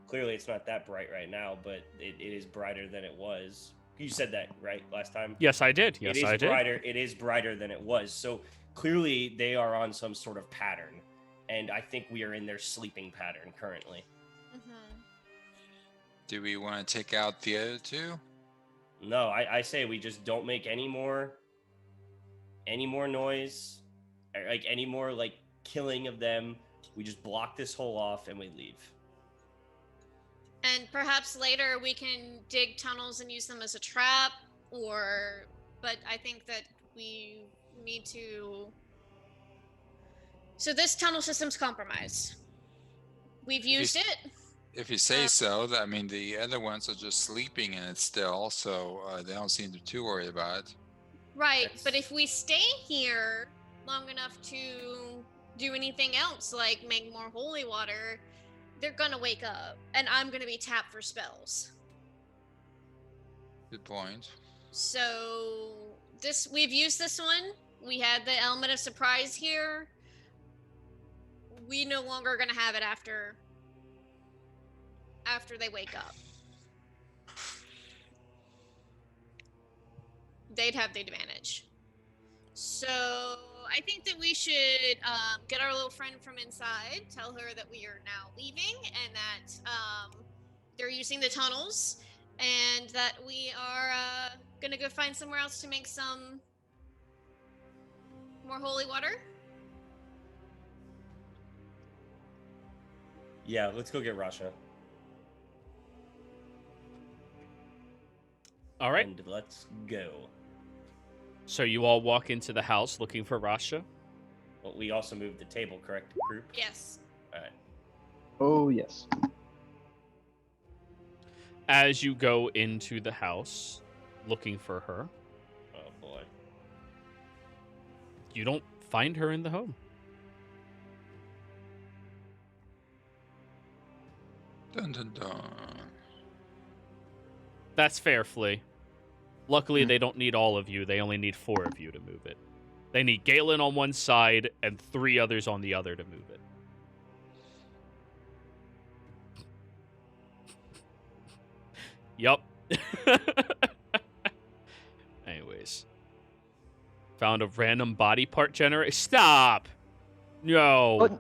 Clearly, it's not that bright right now, but it is brighter than it was. You said that, right, last time? Yes, I did. Yes, it is I did. brighter. It is brighter than it was. So clearly, they are on some sort of pattern, and I think we are in their sleeping pattern currently. Mm-hmm. Do we want to take out the other two? No, I say we just don't make any more noise, or like any more like killing of them. We just block this hole off and we leave. And perhaps later we can dig tunnels and use them as a trap, but I think that we need to. So this tunnel system's compromised. We've used it. If you say so, I mean, the other ones are just sleeping in it still, so they don't seem too worried about it. Right, but if we stay here long enough to do anything else, like make more holy water, they're gonna wake up, and I'm gonna be tapped for spells. Good point. So we've used this one. We had the element of surprise here. We no longer are gonna have it after they wake up. They'd have the advantage. So I think that we should get our little friend from inside, tell her that we are now leaving and that they're using the tunnels and that we are gonna go find somewhere else to make some more holy water. Yeah, let's go get Rasha. All right. And let's go. So you all walk into the house looking for Rasha. Well, we also moved the table, correct, group? Yes. All right. Oh, yes. As you go into the house looking for her, Oh boy. you don't find her in the home. Dun dun dun. That's fair, Flea. Luckily, they don't need all of you. They only need 4 of you to move it. They need Galen on one side and 3 others on the other to move it. Yup. Anyways. Found a random body part generator. Stop! No.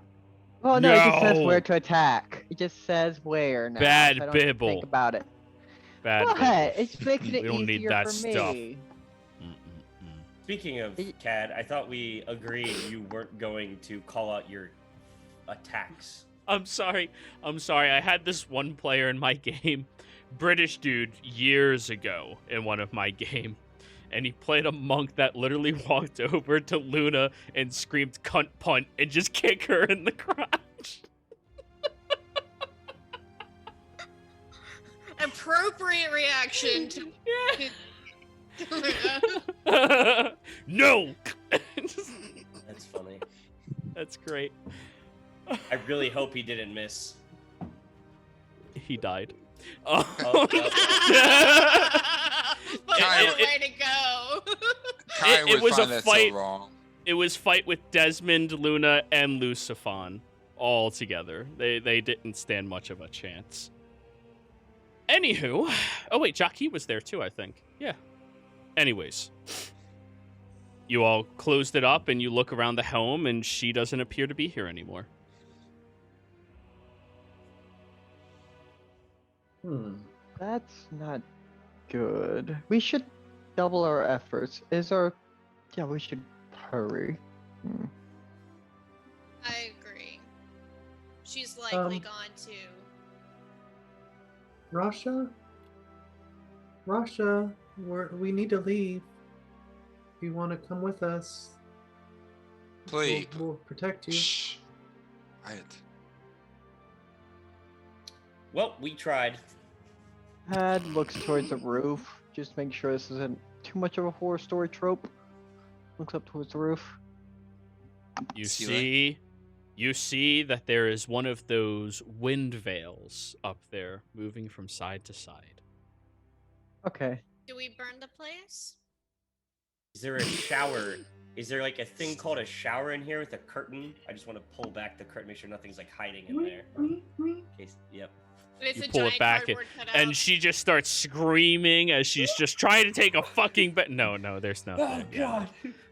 Oh no, it just says No. where to attack. It just says where now. Bad so I don't bibble. Think about it. Bad. What? business. It's making it We don't need easier that for stuff. me. Speaking of Cad, I thought we agreed you weren't going to call out your attacks. I'm sorry. I had this one player in my game British dude years ago in one of my game, and he played a monk that literally walked over to Luna and screamed "cunt punt" and just kick her in the crotch. Appropriate reaction to No. That's funny. That's great. I really hope he didn't miss. He died. Oh, But Kai- what a way to go. Kai it would was find a that fight. so wrong. It was fight with Desmond, Luna, and Lucifon all together. They didn't stand much of a chance. Anywho, oh wait, Jockey was there too, I think. Yeah. Anyways, you all closed it up and you look around the home and she doesn't appear to be here anymore. That's not good. We should double our efforts. Yeah, we should hurry. I agree. She's likely gone too. Rasha, we need to leave. If you want to come with us, Please. we'll protect you. Shh. Quiet. well, we tried. Had looks towards the roof. Just make sure this isn't too much of a horror story trope. Looks up towards the roof. You see that there is one of those wind veils up there moving from side to side. Okay. Do we burn the place? Is there a shower? Is there like a thing called a shower in here with a curtain? I just want to pull back the curtain, make sure nothing's like hiding in there. In case, yep. It's You a pull it giant back cardboard cutout. And she just starts screaming as she's just trying to take a fucking No, there's nothing. Oh Yeah.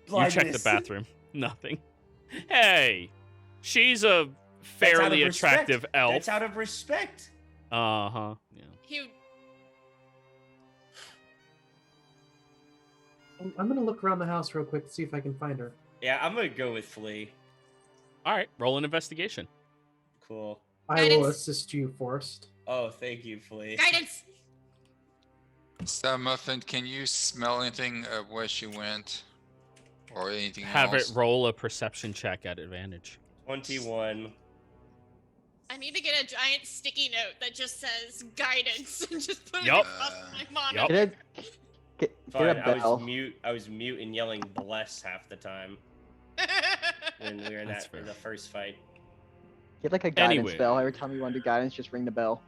God! You check the bathroom. Nothing. Hey, she's a fairly attractive elf. That's out of respect. Uh-huh. Yeah. He I'm gonna look around the house real quick to see if I can find her. Yeah, I'm gonna go with Flea. All right, roll an investigation. Cool. I will Guidance. assist you, Forrest. Oh, thank you, Flea. guidance. So, Muffin, can you smell anything of where she went? Or anything Have else? it roll a perception check at advantage. 21. I need to get a giant sticky note that just says guidance and just put it Yup. across my Yup. monitor. Get Fine, a bell. I was mute and yelling bless half the time when we were in That's that fair. in the first fight. Get like a guidance Anyway. bell. Every time you want to do guidance, just ring the bell.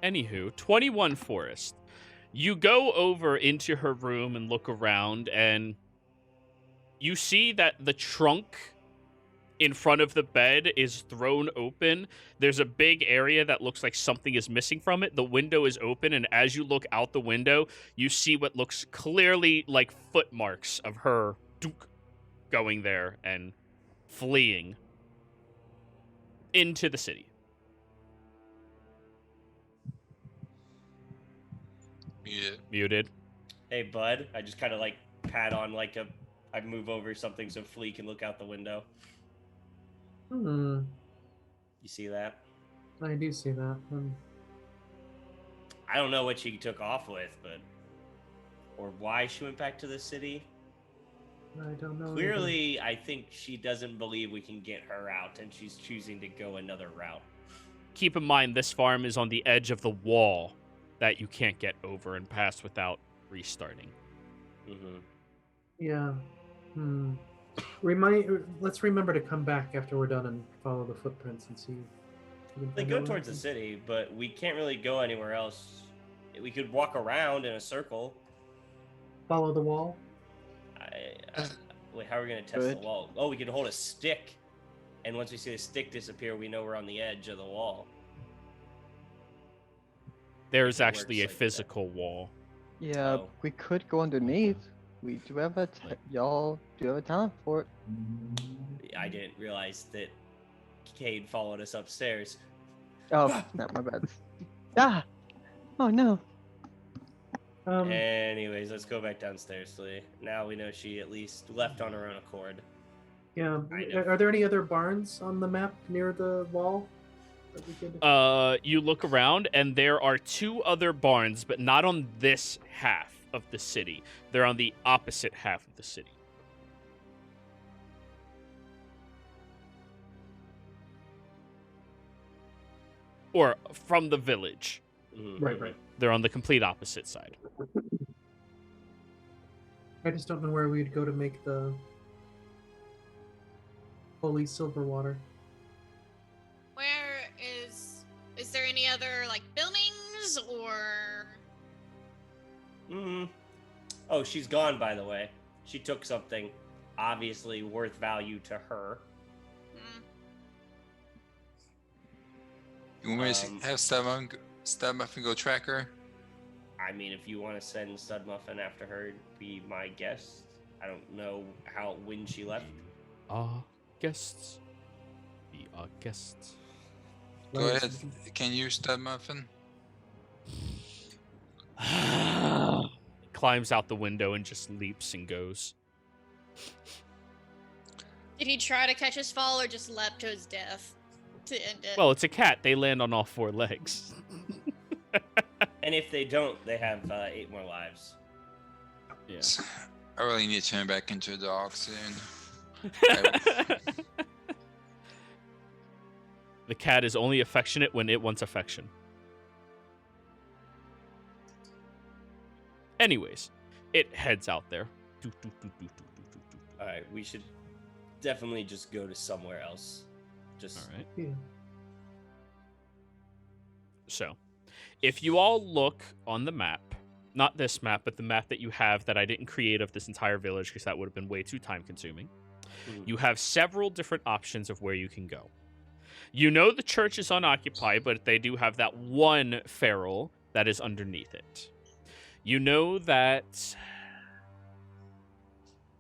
Anywho, 21 Forest. You go over into her room and look around, and you see that the trunk in front of the bed is thrown open. There's a big area that looks like something is missing from it. The window is open, and as you look out the window, you see what looks clearly like footmarks of her going there and fleeing into the city. Muted. Hey, bud. I just kind of like pat on like I move over something so Flea can look out the window. Hmm. You see that? I do see that. I don't know what she took off with, but or why she went back to the city. I don't know. Clearly, I think she doesn't believe we can get her out, and she's choosing to go another route. Keep in mind, this farm is on the edge of the wall that you can't get over and past without restarting. Mm-hmm. Yeah. Let's remember to come back after we're done and follow the footprints and see. if we can They find go out towards the what city, but we can't really go anywhere else. We could walk around in a circle. Follow the wall. Wait, how are we gonna test Good. the wall? Oh, we can hold a stick, and once we see the stick disappear, we know we're on the edge of the wall. There's It actually a works like that. physical wall. Yeah, Oh. we could go underneath. We do have y'all do have a talent for it. I didn't realize that Cade followed us upstairs. Oh, not my bad. Ah! Oh no. Anyways, let's go back downstairs, Lee. Now we know she at least left on her own accord. Yeah. kind of. Are there any other barns on the map near the wall? that we could... You look around, and there are 2 other barns, but not on this half of the city. They're on the opposite half of the city. Or from the village. Right. They're on the complete opposite side. I just don't know where we'd go to make the holy silver water. Where is there any other like buildings or? Oh, she's gone, by the way. She took something obviously worth value to her. You want me to have Studmuffin go track her? I mean, if you want to send Studmuffin after her, be my guest. I don't know when she left. Guests. Be our guests. Go ahead. Can you, Studmuffin? Climbs out the window and just leaps and goes. Did he try to catch his fall or just leapt to his death to end it? Well, it's a cat. They land on all 4 legs. And if they don't, they have 8 more lives. Yeah. I really need to turn back into a dog soon. The cat is only affectionate when it wants affection. Anyways, it heads out there. Alright, we should definitely just go to somewhere else. Just All right. Yeah. So, if you all look on the map, not this map, but the map that you have that I didn't create of this entire village because that would have been way too time consuming, you have several different options of where you can go. You know the church is unoccupied, but they do have that one feral that is underneath it. You know that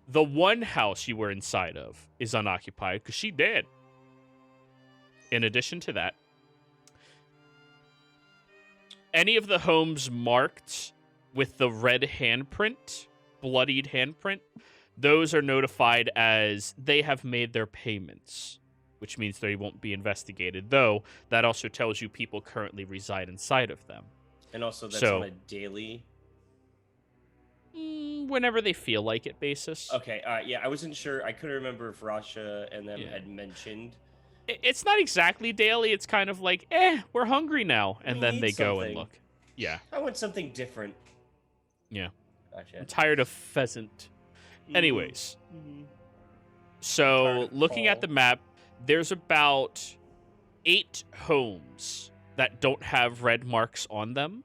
the one house you were inside of is unoccupied because she dead. In addition to that, any of the homes marked with the red handprint, bloodied handprint, those are notified as they have made their payments, which means they won't be investigated, though that also tells you people currently reside inside of them. And also that's So- on a daily... Whenever they feel like it basis. Okay, yeah, I wasn't sure. I couldn't remember if Rasha and them Yeah. had mentioned. It's not exactly daily. It's kind of like, we're hungry now. And We then need they go and something. look. Yeah. I want something different. Yeah. Gotcha. I'm tired of pheasant. Anyways, Tired so of looking at the fall. map, there's about 8 homes that don't have red marks on them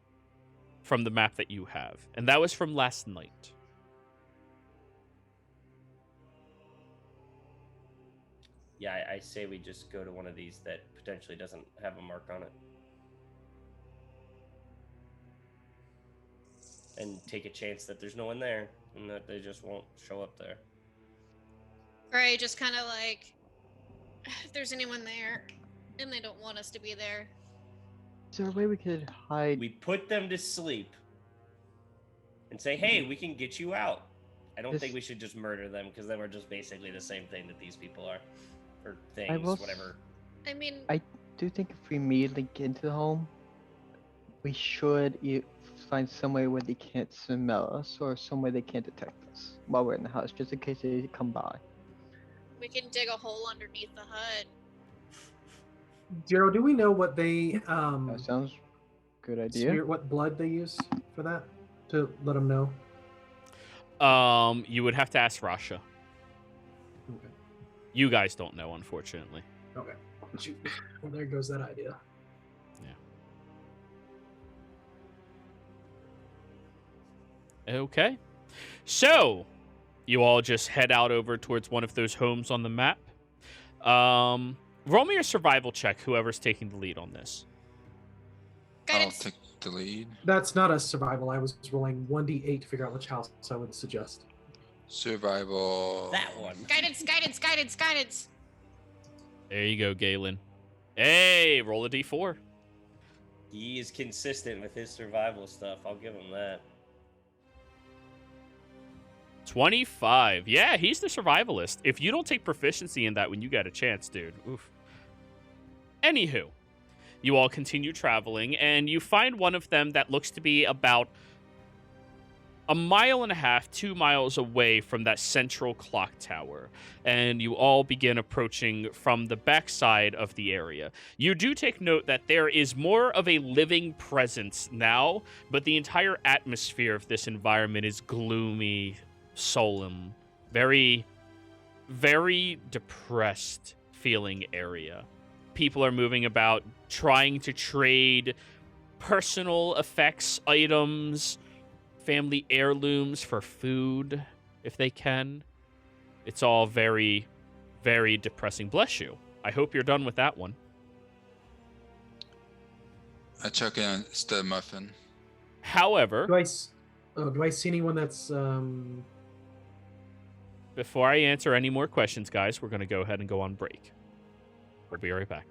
from the map that you have. And that was from last night. Yeah, I say we just go to one of these that potentially doesn't have a mark on it. And take a chance that there's no one there and that they just won't show up there. Gray just kind of like, if there's anyone there and they don't want us to be there. Is there a way we could hide? We put them to sleep and say, hey, we can get you out. I don't This- think we should just murder them because then we're just basically the same thing that these people are. Or will things, s- whatever. I mean, Do you think if we immediately get into the home, we should find some way where they can't smell us or some way they can't detect us while we're in the house, just in case they come by? we can dig a hole underneath the hut. Jero, do we know what they That sounds good idea. what blood they use for that? To let them know. You would have to ask Rasha. Okay. You guys don't know, unfortunately. Okay. Shoot. Well, there goes that idea. Okay. So, you all just head out over towards one of those homes on the map. Roll me a survival check, whoever's taking the lead on this. I'll Guidance. take the lead. That's not a survival. I was rolling 1d8 to figure out which house I would suggest. Survival. That one. Guidance. There you go, Galen. Hey, roll a d4. He is consistent with his survival stuff. I'll give him that. 25. Yeah, he's the survivalist. If you don't take proficiency in that when you got a chance, dude. Oof. Anywho, You all continue traveling, and you find one of them that looks to be about 1.5 miles, 2 miles away from that central clock tower, and you all begin approaching from the backside of the area. You do take note that there is more of a living presence now, but the entire atmosphere of this environment is gloomy, solemn, very, very depressed feeling area. People are moving about, trying to trade personal effects items, family heirlooms for food, if they can. It's all very, very depressing. Bless you. I hope you're done with that one. I chuck in a stud muffin. However, Do I see anyone that's before I answer any more questions, guys, we're going to go ahead and go on break. We'll be right back.